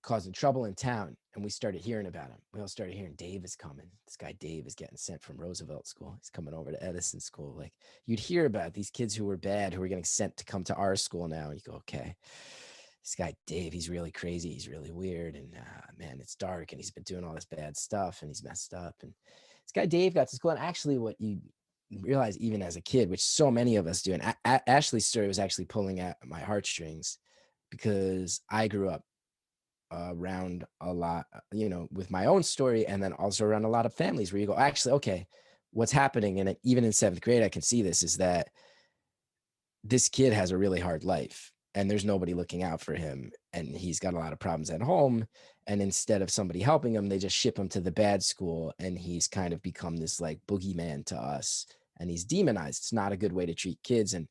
causing trouble in town, and we started hearing about him. We all started hearing Dave is coming. This guy Dave is getting sent from Roosevelt School. He's coming over to Edison School. Like you'd hear about these kids who were bad, who were getting sent to come to our school now. And you go, okay, this guy Dave, he's really crazy. He's really weird, and man, it's dark, and he's been doing all this bad stuff, and he's messed up. And this guy Dave got to school, and actually, what you realize even as a kid, which so many of us do, and Ashley's story was actually pulling at my heartstrings because I grew up around a lot, you know, with my own story, and then also around a lot of families where you go, actually, okay, what's happening? And even in 7th grade, I can see this, is that this kid has a really hard life and there's nobody looking out for him. And he's got a lot of problems at home. And instead of somebody helping him, they just ship him to the bad school. And he's kind of become this like boogeyman to us. And he's demonized. It's not a good way to treat kids. And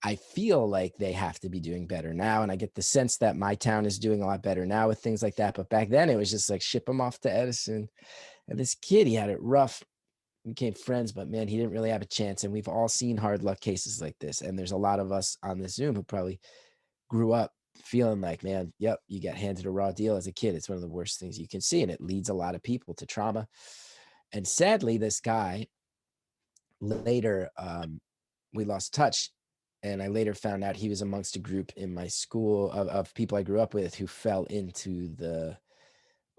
I feel like they have to be doing better now. And I get the sense that my town is doing a lot better now with things like that. But back then it was just like ship him off to Edison. And this kid, he had it rough. We became friends, but man, he didn't really have a chance. And we've all seen hard luck cases like this. And there's a lot of us on this Zoom who probably grew up feeling like, man, yep, you got handed a raw deal as a kid. It's one of the worst things you can see. And it leads a lot of people to trauma. And sadly, this guy later, we lost touch. And I later found out he was amongst a group in my school of people I grew up with who fell into the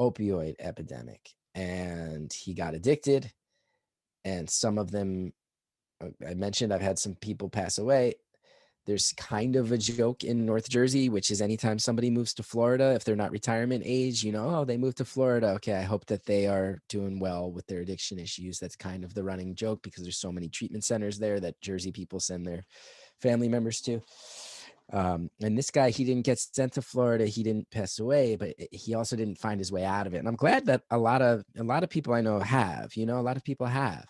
opioid epidemic. And he got addicted. And some of them, I mentioned, I've had some people pass away. There's kind of a joke in North Jersey, which is anytime somebody moves to Florida, if they're not retirement age, you know, oh, they moved to Florida. Okay, I hope that they are doing well with their addiction issues. That's kind of the running joke because there's so many treatment centers there that Jersey people send their family members to. And this guy, he didn't get sent to Florida. He didn't pass away, but he also didn't find his way out of it. And I'm glad that a lot of people I know have, you know, a lot of people have.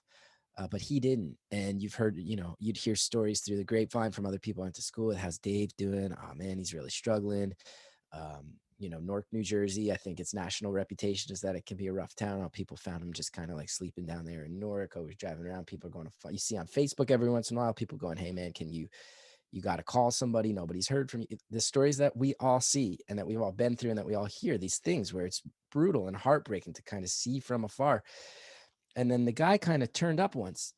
But he didn't. And you've heard, you know, you'd hear stories through the grapevine from other people I went to school with. How's Dave doing? Oh man, he's really struggling. Newark, New Jersey, I think its national reputation is that it can be a rough town. How people found him just kind of like sleeping down there in Newark, always driving around. People are going to, you see on Facebook every once in a while, people going, hey man, you got to call somebody. Nobody's heard from you. The stories that we all see and that we've all been through and that we all hear, these things where it's brutal and heartbreaking to kind of see from afar. And then the guy kind of turned up once,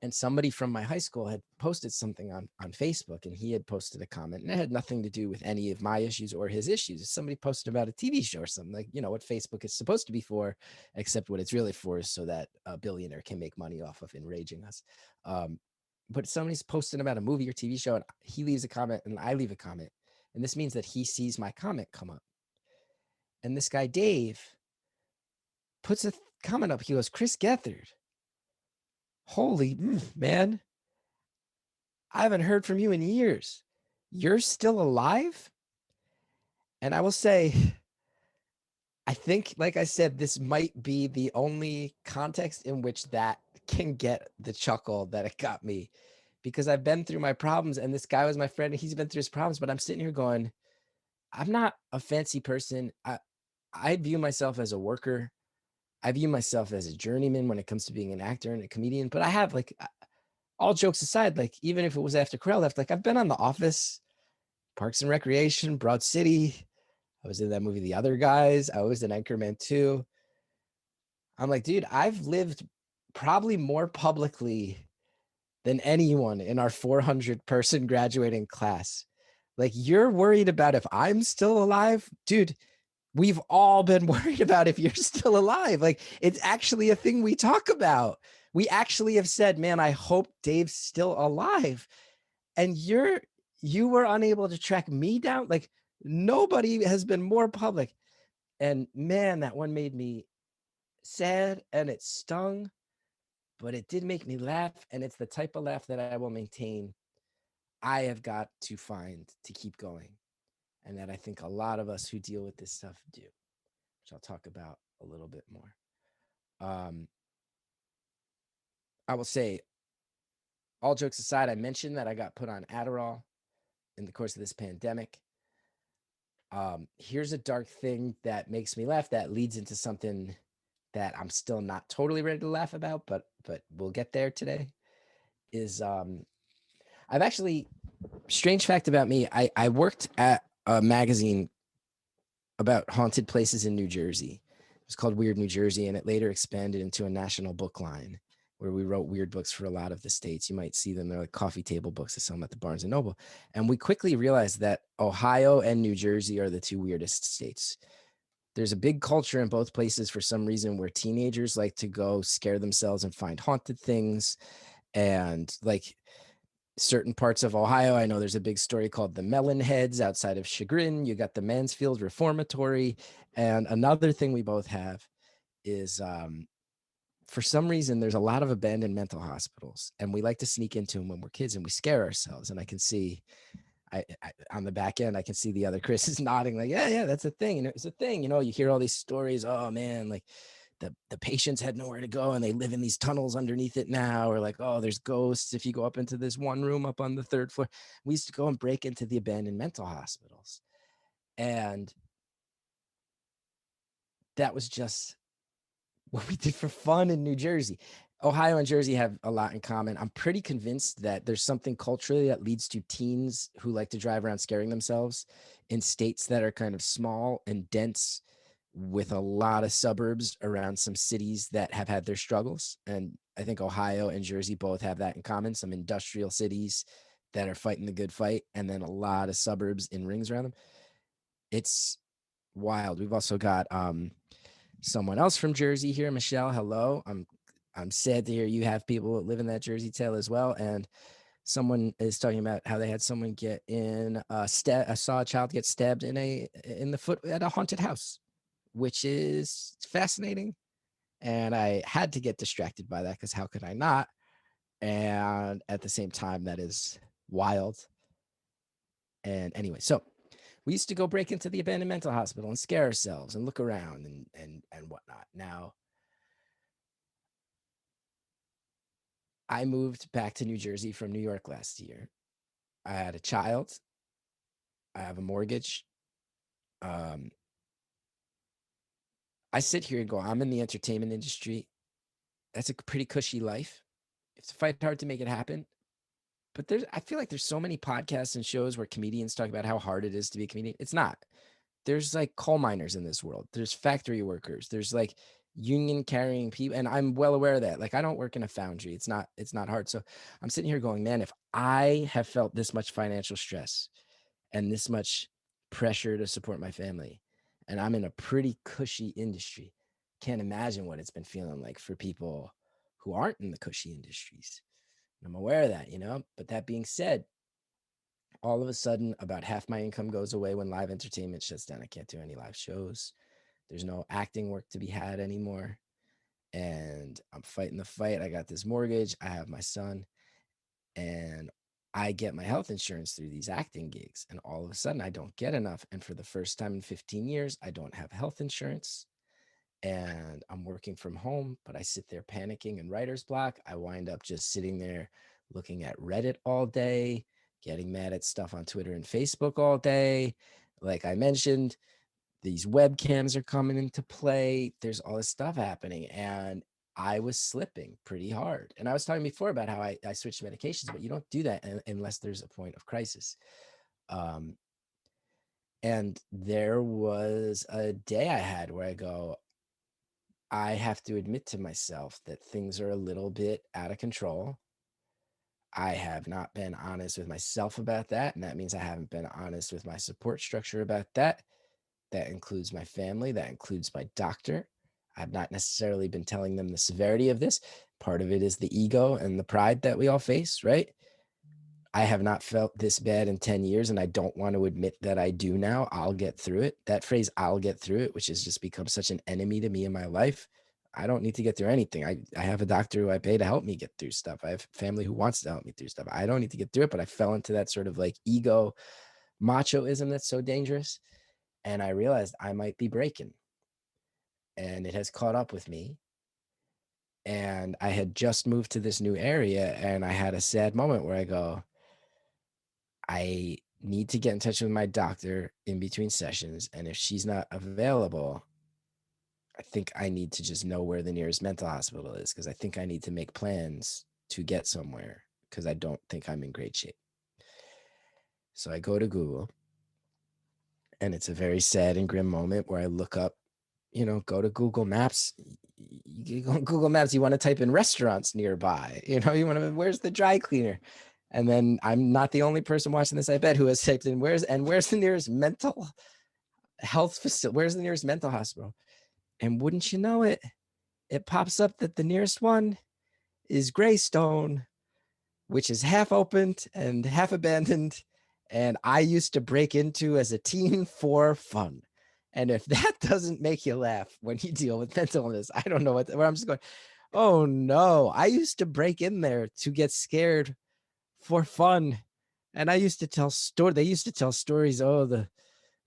and somebody from my high school had posted something on Facebook, and he had posted a comment, and it had nothing to do with any of my issues or his issues. Somebody posted about a TV show or something, like, what Facebook is supposed to be for, except what it's really for is so that a billionaire can make money off of enraging us. But somebody's posting about a movie or TV show, and he leaves a comment and I leave a comment. And this means that he sees my comment come up. And this guy, Dave, puts a comment up. He goes, Criss Gethard. Holy man, I haven't heard from you in years. You're still alive? And I will say, I think, like I said, this might be the only context in which that can get the chuckle that it got me, because I've been through my problems and this guy was my friend and he's been through his problems, but I'm sitting here going, I'm not a fancy person. I view myself as a worker. I view myself as a journeyman when it comes to being an actor and a comedian, but I have, like, all jokes aside, like, even if it was after Corral left, like, I've been on The Office, Parks and Recreation, Broad City. I was in that movie, The Other Guys. I was in Anchorman 2. I'm like, dude, I've lived probably more publicly than anyone in our 400 person graduating class. Like, you're worried about if I'm still alive? Dude, we've all been worried about if you're still alive. Like, it's actually a thing we talk about. We actually have said, man, I hope Dave's still alive. And you were unable to track me down. Like, nobody has been more public. And man, that one made me sad and it stung, but it did make me laugh. And it's the type of laugh that I will maintain. I have got to find to keep going. And that I think a lot of us who deal with this stuff do, which I'll talk about a little bit more. I will say, all jokes aside, I mentioned that I got put on Adderall in the course of this pandemic. Here's a dark thing that makes me laugh that leads into something that I'm still not totally ready to laugh about, but we'll get there today. Is I've actually, strange fact about me, I worked at a magazine about haunted places in New Jersey. It was called Weird New Jersey, and it later expanded into a national book line where we wrote weird books for a lot of the states. You might see them. They're like coffee table books. I sell them at the Barnes and Noble. And we quickly realized that Ohio and New Jersey are the two weirdest states. There's a big culture in both places for some reason where teenagers like to go scare themselves and find haunted things. And like certain parts of Ohio, I know there's a big story called the Melon Heads outside of Chagrin. You got the Mansfield Reformatory. And another thing we both have is for some reason, there's a lot of abandoned mental hospitals, and we like to sneak into them when we're kids and we scare ourselves. And I can see, I on the back end, I can see the other Criss is nodding like, yeah, that's a thing. And it's a thing, you hear all these stories. Oh man, like the patients had nowhere to go and they live in these tunnels underneath it now, or like, oh, there's ghosts if you go up into this one room up on the 3rd floor. We used to go and break into the abandoned mental hospitals. And that was just what we did for fun in New Jersey. Ohio and Jersey have a lot in common. I'm pretty convinced that there's something culturally that leads to teens who like to drive around scaring themselves in states that are kind of small and dense with a lot of suburbs around some cities that have had their struggles. And I think Ohio and Jersey both have that in common, some industrial cities that are fighting the good fight, and then a lot of suburbs in rings around them. It's wild. We've also got someone else from Jersey here, Michelle. Hello. I'm sad to hear you have people that live in that Jersey tale as well. And someone is talking about how they had someone get in I saw a child get stabbed in the foot at a haunted house, which is fascinating. And I had to get distracted by that because how could I not? And at the same time, that is wild. And anyway, so we used to go break into the abandoned mental hospital and scare ourselves and look around and whatnot. Now, I moved back to New Jersey from New York last year. I had a child. I have a mortgage. I sit here and go, I'm in the entertainment industry. That's a pretty cushy life. It's fight hard to make it happen. But I feel like there's so many podcasts and shows where comedians talk about how hard it is to be a comedian. It's not. There's like coal miners in this world. There's factory workers. There's like union carrying people. And I'm well aware of that. Like I don't work in a foundry. It's not hard. So I'm sitting here going, man, if I have felt this much financial stress and this much pressure to support my family, and I'm in a pretty cushy industry, can't imagine what it's been feeling like for people who aren't in the cushy industries. And I'm aware of that, but that being said, all of a sudden about half my income goes away when live entertainment shuts down. I can't do any live shows. There's no acting work to be had anymore. And I'm fighting the fight. I got this mortgage. I have my son, and I get my health insurance through these acting gigs. And all of a sudden I don't get enough. And for the first time in 15 years, I don't have health insurance. And I'm working from home, but I sit there panicking in writer's block. I wind up just sitting there looking at Reddit all day, getting mad at stuff on Twitter and Facebook all day. Like I mentioned, these webcams are coming into play. There's all this stuff happening, and I was slipping pretty hard. And I was talking before about how I switched medications, but you don't do that unless there's a point of crisis. And there was a day I had where I go, I have to admit to myself that things are a little bit out of control. I have not been honest with myself about that. And that means I haven't been honest with my support structure about that. That includes my family. That includes my doctor. I've not necessarily been telling them the severity of this. Part of it is the ego and the pride that we all face, right? I have not felt this bad in 10 years, and I don't want to admit that I do now. I'll get through it. That phrase, I'll get through it, which has just become such an enemy to me in my life. I don't need to get through anything. I have a doctor who I pay to help me get through stuff. I have family who wants to help me through stuff. I don't need to get through it, but I fell into that sort of like ego machoism that's so dangerous. And I realized I might be breaking, and it has caught up with me. And I had just moved to this new area, and I had a sad moment where I go, I need to get in touch with my doctor in between sessions. And if she's not available, I think I need to just know where the nearest mental hospital is, because I think I need to make plans to get somewhere, because I don't think I'm in great shape. So I go to Google, and it's a very sad and grim moment where I look up, go to Google Maps. You go on Google Maps, you want to type in restaurants nearby, you want to, where's the dry cleaner? And then I'm not the only person watching this, I bet, who has typed in where's the nearest mental health facility? Where's the nearest mental hospital? And wouldn't you know it, it pops up that the nearest one is Greystone, which is half opened and half abandoned. And I used to break into as a teen for fun. And if that doesn't make you laugh when you deal with mental illness, I don't know where I'm just going, oh no, I used to break in there to get scared for fun. And I used to tell they used to tell stories. Oh,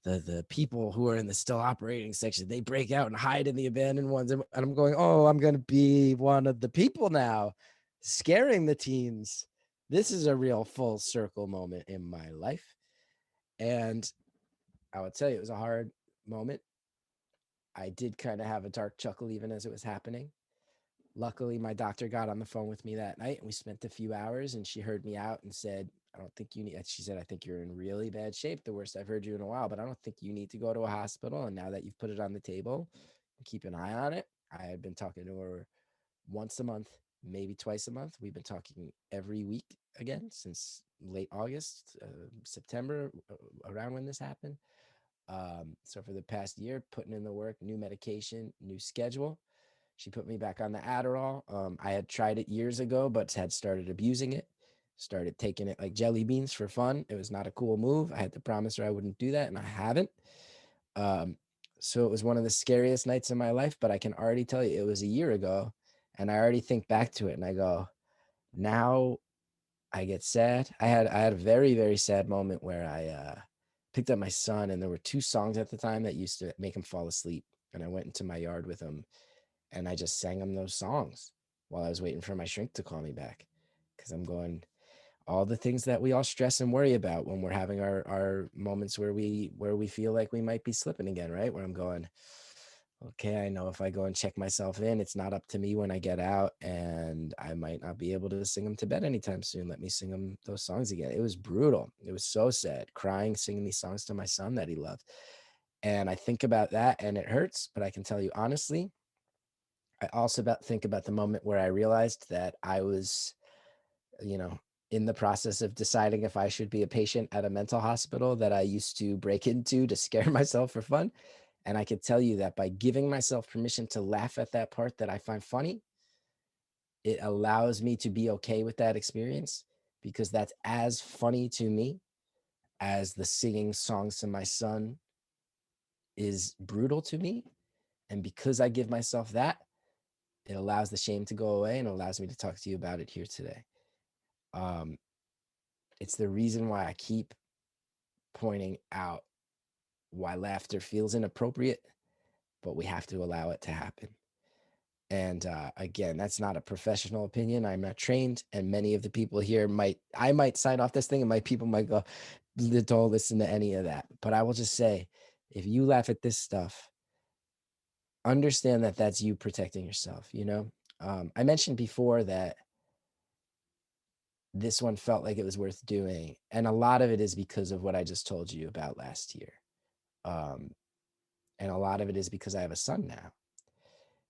the people who are in the still operating section, they break out and hide in the abandoned ones. And I'm going, oh, I'm going to be one of the people now, scaring the teens. This is a real full circle moment in my life. And I would tell you, it was a hard moment. I did kind of have a dark chuckle even as it was happening. Luckily, my doctor got on the phone with me that night, and we spent a few hours, and she heard me out and said, I don't think you need, she said, I think you're in really bad shape, the worst I've heard you in a while, but I don't think you need to go to a hospital. And now that you've put it on the table, keep an eye on it. I had been talking to her once a month, maybe twice a month. We've been talking every week again since late August, September, around when this happened. So for the past year, putting in the work, new medication, new schedule. She put me back on the Adderall. I had tried it years ago, but had started abusing it, started taking it like jelly beans for fun. It was not a cool move. I had to promise her I wouldn't do that, and I haven't. So it was one of the scariest nights of my life, but I can already tell you it was a year ago, and I already think back to it and I go, now I get sad. I had a very, very sad moment where I picked up my son, and there were 2 songs at the time that used to make him fall asleep. And I went into my yard with him, and I just sang him those songs while I was waiting for my shrink to call me back. Because I'm going, all the things that we all stress and worry about when we're having our moments where we feel like we might be slipping again, right? Where I'm going, okay, I know if I go and check myself in, it's not up to me when I get out, and I might not be able to sing them to bed anytime soon. Let me sing them those songs again. It was brutal. It was so sad, crying, singing these songs to my son that he loved. And I think about that and it hurts, but I can tell you honestly, I also think about the moment where I realized that I was, in the process of deciding if I should be a patient at a mental hospital that I used to break into to scare myself for fun. And I could tell you that by giving myself permission to laugh at that part that I find funny, it allows me to be okay with that experience, because that's as funny to me as the singing songs to my son is brutal to me. And because I give myself that, it allows the shame to go away and allows me to talk to you about it here today. It's the reason why I keep pointing out why laughter feels inappropriate, but we have to allow it to happen. And again, that's not a professional opinion. I'm not trained, and many of the people here I might sign off this thing, and people might go, don't listen to any of that. But I will just say, if you laugh at this stuff, understand that that's you protecting yourself. I mentioned before that this one felt like it was worth doing, and a lot of it is because of what I just told you about last year. And a lot of it is because I have a son now.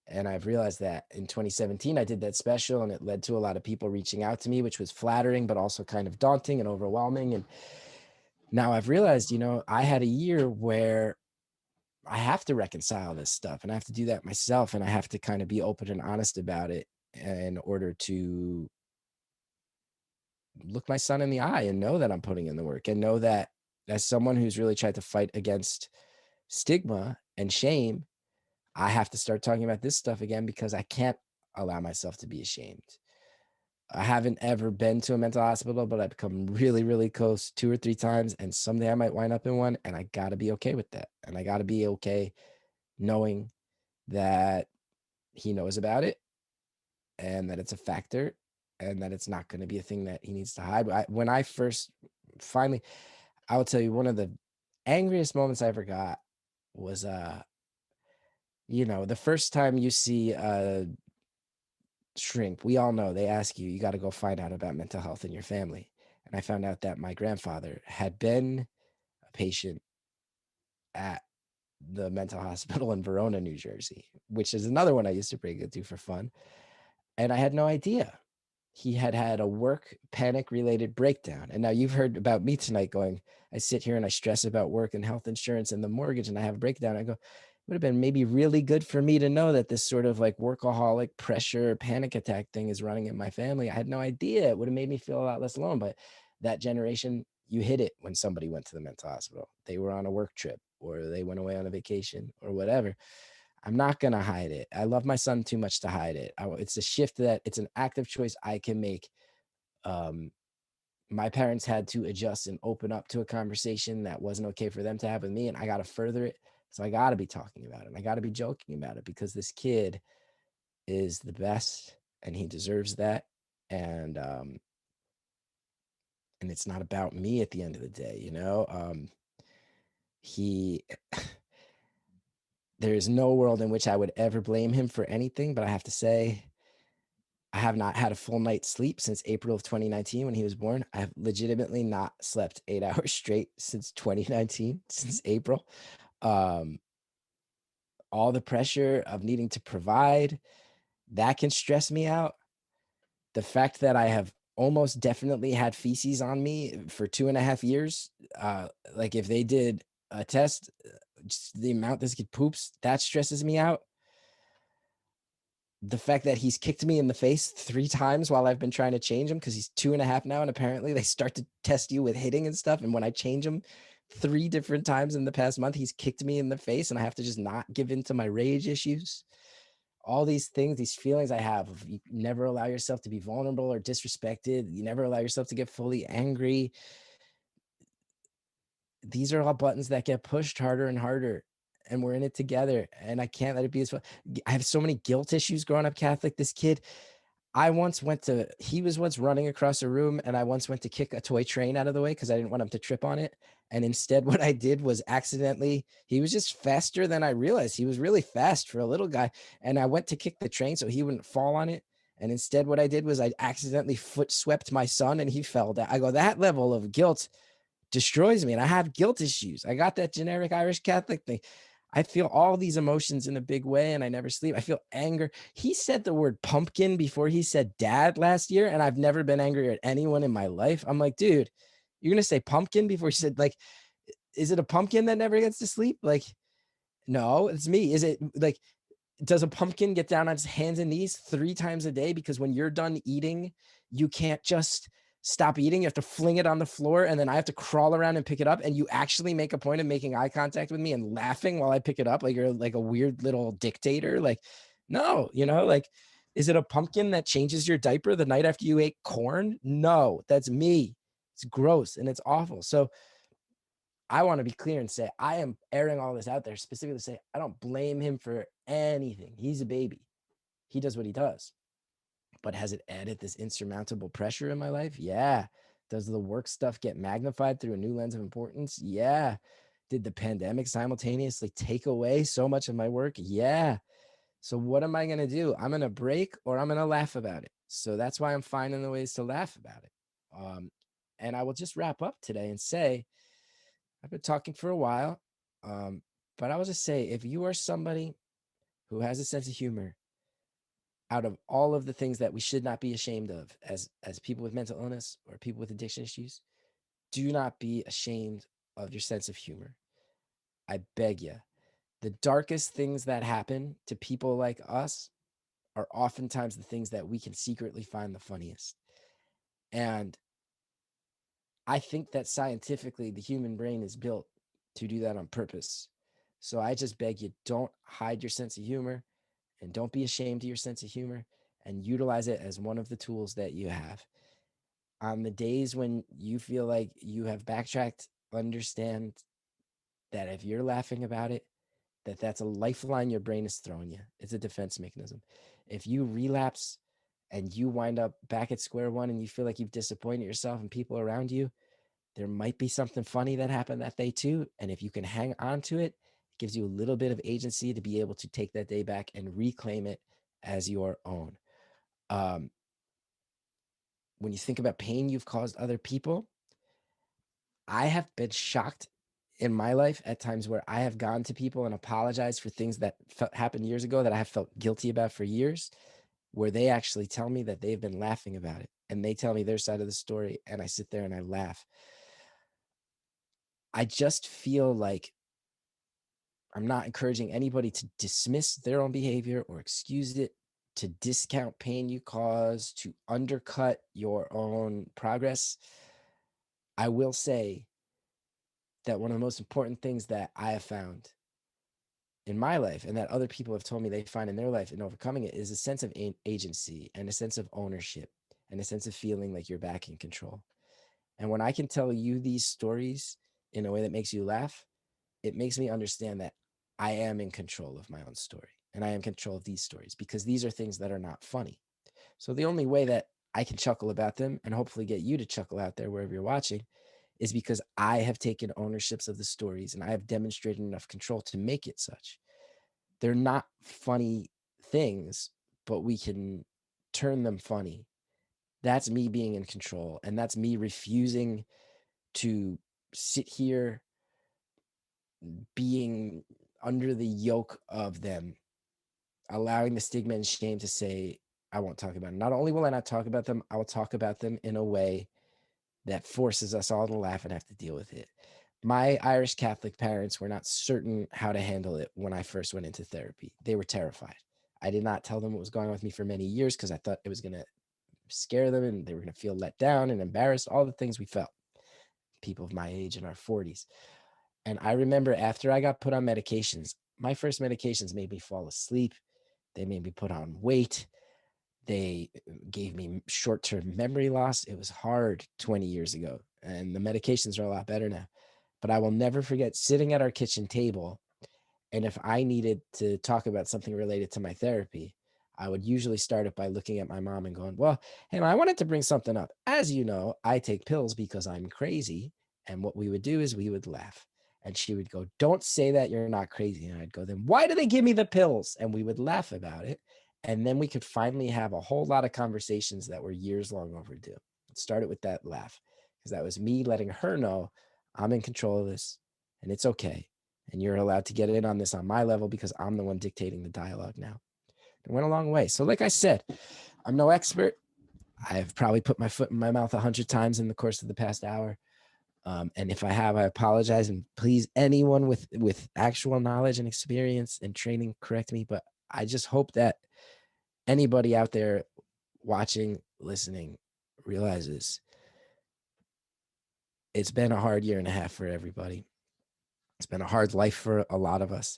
And I've realized that in 2017, I did that special, and it led to a lot of people reaching out to me, which was flattering, but also kind of daunting and overwhelming. And now I've realized, I had a year where I have to reconcile this stuff, and I have to do that myself. And I have to kind of be open and honest about it in order to look my son in the eye and know that I'm putting in the work, and know that as someone who's really tried to fight against stigma and shame, I have to start talking about this stuff again, because I can't allow myself to be ashamed. I haven't ever been to a mental hospital, but I've come really, really close 2 or 3 times. And someday I might wind up in one, and I got to be okay with that. And I got to be okay knowing that he knows about it, and that it's a factor, and that it's not going to be a thing that he needs to hide. When I first finally, I will tell you, one of the angriest moments I ever got was, the first time you see a shrink, we all know they ask you, you got to go find out about mental health in your family. And I found out that my grandfather had been a patient at the mental hospital in Verona, New Jersey, which is another one I used to break into for fun. And I had no idea. He had had a work panic related breakdown. And now you've heard about me tonight going, I sit here and I stress about work and health insurance and the mortgage, and I have a breakdown. I go, it would have been maybe really good for me to know that this sort of like workaholic pressure panic attack thing is running in my family. I had no idea. It would have made me feel a lot less alone. But that generation, you hit it when somebody went to the mental hospital. They were on a work trip, or they went away on a vacation, or whatever. I'm not going to hide it. I love my son too much to hide it. It's a shift that it's an active choice I can make. My parents had to adjust and open up to a conversation that wasn't okay for them to have with me, and I got to further it. So I got to be talking about it, and I got to be joking about it, because this kid is the best, and he deserves that. And it's not about me at the end of the day, there is no world in which I would ever blame him for anything, but I have to say, I have not had a full night's sleep since April of 2019 when he was born. I have legitimately not slept 8 hours straight since 2019, since April. All the pressure of needing to provide, that can stress me out. The fact that I have almost definitely had feces on me for 2.5 years, like if they did a test, just the amount this kid poops, that stresses me out. The fact that he's kicked me in the face 3 times while I've been trying to change him, because he's 2.5 now, and apparently they start to test you with hitting and stuff. And when I change him 3 different times in the past month, he's kicked me in the face, and I have to just not give in to my rage issues. All these things, these feelings I have, you never allow yourself to be vulnerable or disrespected. You never allow yourself to get fully angry. These are all buttons that get pushed harder and harder, and we're in it together. And I can't let it be as fun. I have so many guilt issues growing up Catholic. This kid, he was once running across a room, and I once went to kick a toy train out of the way because I didn't want him to trip on it. And instead, what I did was he was just faster than I realized. He was really fast for a little guy. And I went to kick the train so he wouldn't fall on it. And instead, what I did was I accidentally foot swept my son and he fell down. I go, that level of guilt destroys me. And I have guilt issues. I got that generic Irish Catholic thing. I feel all these emotions in a big way and I never sleep. I feel anger. He said the word pumpkin before he said dad last year. And I've never been angry at anyone in my life. I'm like, dude, you're going to say pumpkin before you said, like, is it a pumpkin that never gets to sleep? Like, no, it's me. Is it like, does a pumpkin get down on its hands and knees 3 times a day? Because when you're done eating, you can't just stop eating. You have to fling it on the floor and then I have to crawl around and pick it up. And you actually make a point of making eye contact with me and laughing while I pick it up. Like you're like a weird little dictator. Like, no, like, is it a pumpkin that changes your diaper the night after you ate corn? No, that's me. It's gross and it's awful. So I want to be clear and say, I am airing all this out there specifically to say, I don't blame him for anything. He's a baby. He does what he does. But has it added this insurmountable pressure in my life? Yeah. Does the work stuff get magnified through a new lens of importance? Yeah. Did the pandemic simultaneously take away so much of my work? Yeah. So what am I going to do? I'm going to break or I'm going to laugh about it. So that's why I'm finding the ways to laugh about it. And I will just wrap up today and say, I've been talking for a while, but I will just say, if you are somebody who has a sense of humor, out of all of the things that we should not be ashamed of as people with mental illness or people with addiction issues, do not be ashamed of your sense of humor. I beg you. The darkest things that happen to people like us are oftentimes the things that we can secretly find the funniest. And I think that scientifically the human brain is built to do that on purpose. So I just beg you, don't hide your sense of humor and don't be ashamed of your sense of humor and utilize it as one of the tools that you have. On the days when you feel like you have backtracked, understand that if you're laughing about it, that's a lifeline your brain is throwing you. It's a defense mechanism. If you relapse and you wind up back at square one and you feel like you've disappointed yourself and people around you, there might be something funny that happened that day too. And if you can hang on to it, it gives you a little bit of agency to be able to take that day back and reclaim it as your own. When you think about pain you've caused other people, I have been shocked in my life at times where I have gone to people and apologized for things that happened years ago that I have felt guilty about for years, where they actually tell me that they've been laughing about it and they tell me their side of the story and I sit there and I laugh. I just feel like I'm not encouraging anybody to dismiss their own behavior or excuse it, to discount pain you cause, to undercut your own progress. I will say that one of the most important things that I have found in my life and that other people have told me they find in their life in overcoming it is a sense of agency and a sense of ownership and a sense of feeling like you're back in control. And when I can tell you these stories in a way that makes you laugh, it makes me understand that I am in control of my own story and I am in control of these stories because these are things that are not funny. So the only way that I can chuckle about them and hopefully get you to chuckle out there wherever you're watching is because I have taken ownerships of the stories and I have demonstrated enough control to make it such. They're not funny things, but we can turn them funny. That's me being in control. And that's me refusing to sit here being under the yoke of them, allowing the stigma and shame to say, I won't talk about it. Not only will I not talk about them, I will talk about them in a way that forces us all to laugh and have to deal with it. My Irish Catholic parents were not certain how to handle it when I first went into therapy. They were terrified. I did not tell them what was going on with me for many years because I thought it was going to scare them and they were going to feel let down and embarrassed, all the things we felt, people of my age in our 40s. And I remember after I got put on medications, my first medications made me fall asleep. They made me put on weight. They gave me short-term memory loss. It was hard 20 years ago, and the medications are a lot better now. But I will never forget sitting at our kitchen table, and if I needed to talk about something related to my therapy, I would usually start it by looking at my mom and going, well, hey, I wanted to bring something up. As you know, I take pills because I'm crazy. And what we would do is we would laugh. And she would go, don't say that, you're not crazy. And I'd go, then why do they give me the pills? And we would laugh about it. And then we could finally have a whole lot of conversations that were years long overdue. It started with that laugh, because that was me letting her know I'm in control of this and it's okay. And you're allowed to get in on this on my level because I'm the one dictating the dialogue now. It went a long way. So like I said, I'm no expert. I've probably put my foot in my mouth 100 times in the course of the past hour. And if I have, I apologize. And please, anyone with actual knowledge and experience and training, correct me. But I just hope that anybody out there watching, listening, realizes it's been a hard year and a half for everybody. It's been a hard life for a lot of us,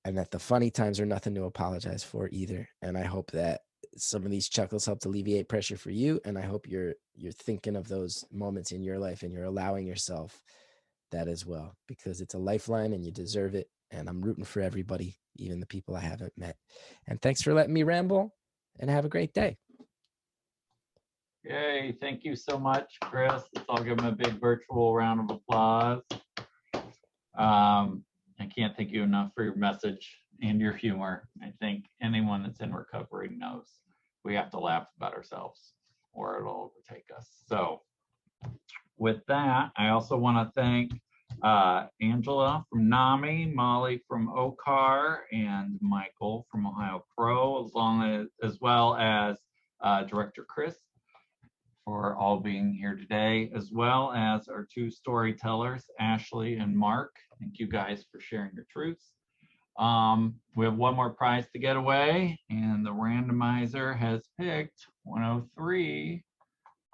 and that the funny times are nothing to apologize for either. And I hope that some of these chuckles helped alleviate pressure for you. And I hope you're thinking of those moments in your life and you're allowing yourself that as well, because it's a lifeline and you deserve it. And I'm rooting for everybody, even the people I haven't met. And thanks for letting me ramble, and have a great day. Yay, thank you so much, Chris. Let's all give him a big virtual round of applause. I can't thank you enough for your message and your humor. I think anyone that's in recovery knows we have to laugh about ourselves or it'll overtake us. So with that, I also want to thank Angela from NAMI, Molly from OCAAR, and Michael from Ohio Pro, as well as Director Criss, for all being here today, as well as our two storytellers, Ashley and Marc. Thank you guys for sharing your truths. We have one more prize to get away, and the randomizer has picked 103,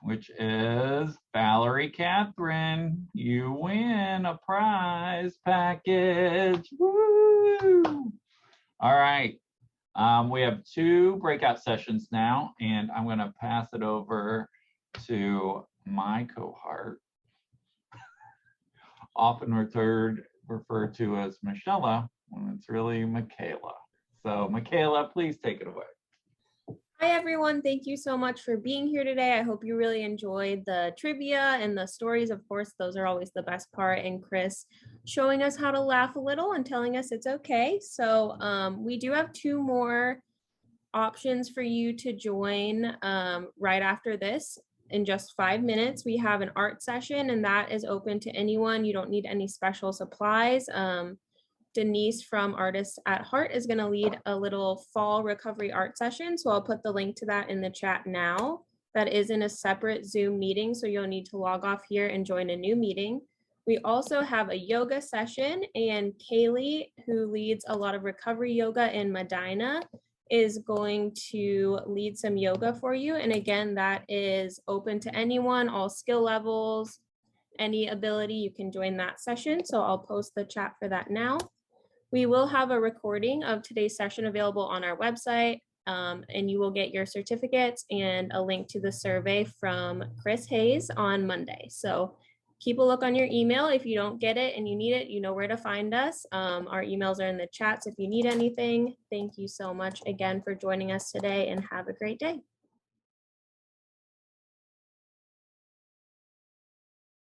which is Valerie Catherine. You win a prize package. Woo! All right. We have 2 breakout sessions now, and I'm going to pass it over to my cohort, often referred to as Michelle when it's really Michaela. So Michaela, please take it away. Hi everyone, thank you so much for being here today. I hope you really enjoyed the trivia and the stories. Of course, those are always the best part, and Criss showing us how to laugh a little and telling us it's okay. So we do have 2 more options for you to join right after this. In just 5 minutes, we have an art session, and that is open to anyone. You don't need any special supplies. Denise from Artists at Heart is going to lead a little fall recovery art session. So I'll put the link to that in the chat now. That is in a separate Zoom meeting, so you'll need to log off here and join a new meeting. We also have a yoga session, and Kaylee, who leads a lot of recovery yoga in Medina, is going to lead some yoga for you. And again, that is open to anyone, all skill levels, any ability, you can join that session. So I'll post the chat for that now. We will have a recording of today's session available on our website, and you will get your certificates and a link to the survey from Criss Hayes on Monday. So keep a look on your email. If you don't get it and you need it, you know where to find us. Our emails are in the chats if you need anything. Thank you so much again for joining us today, and have a great day.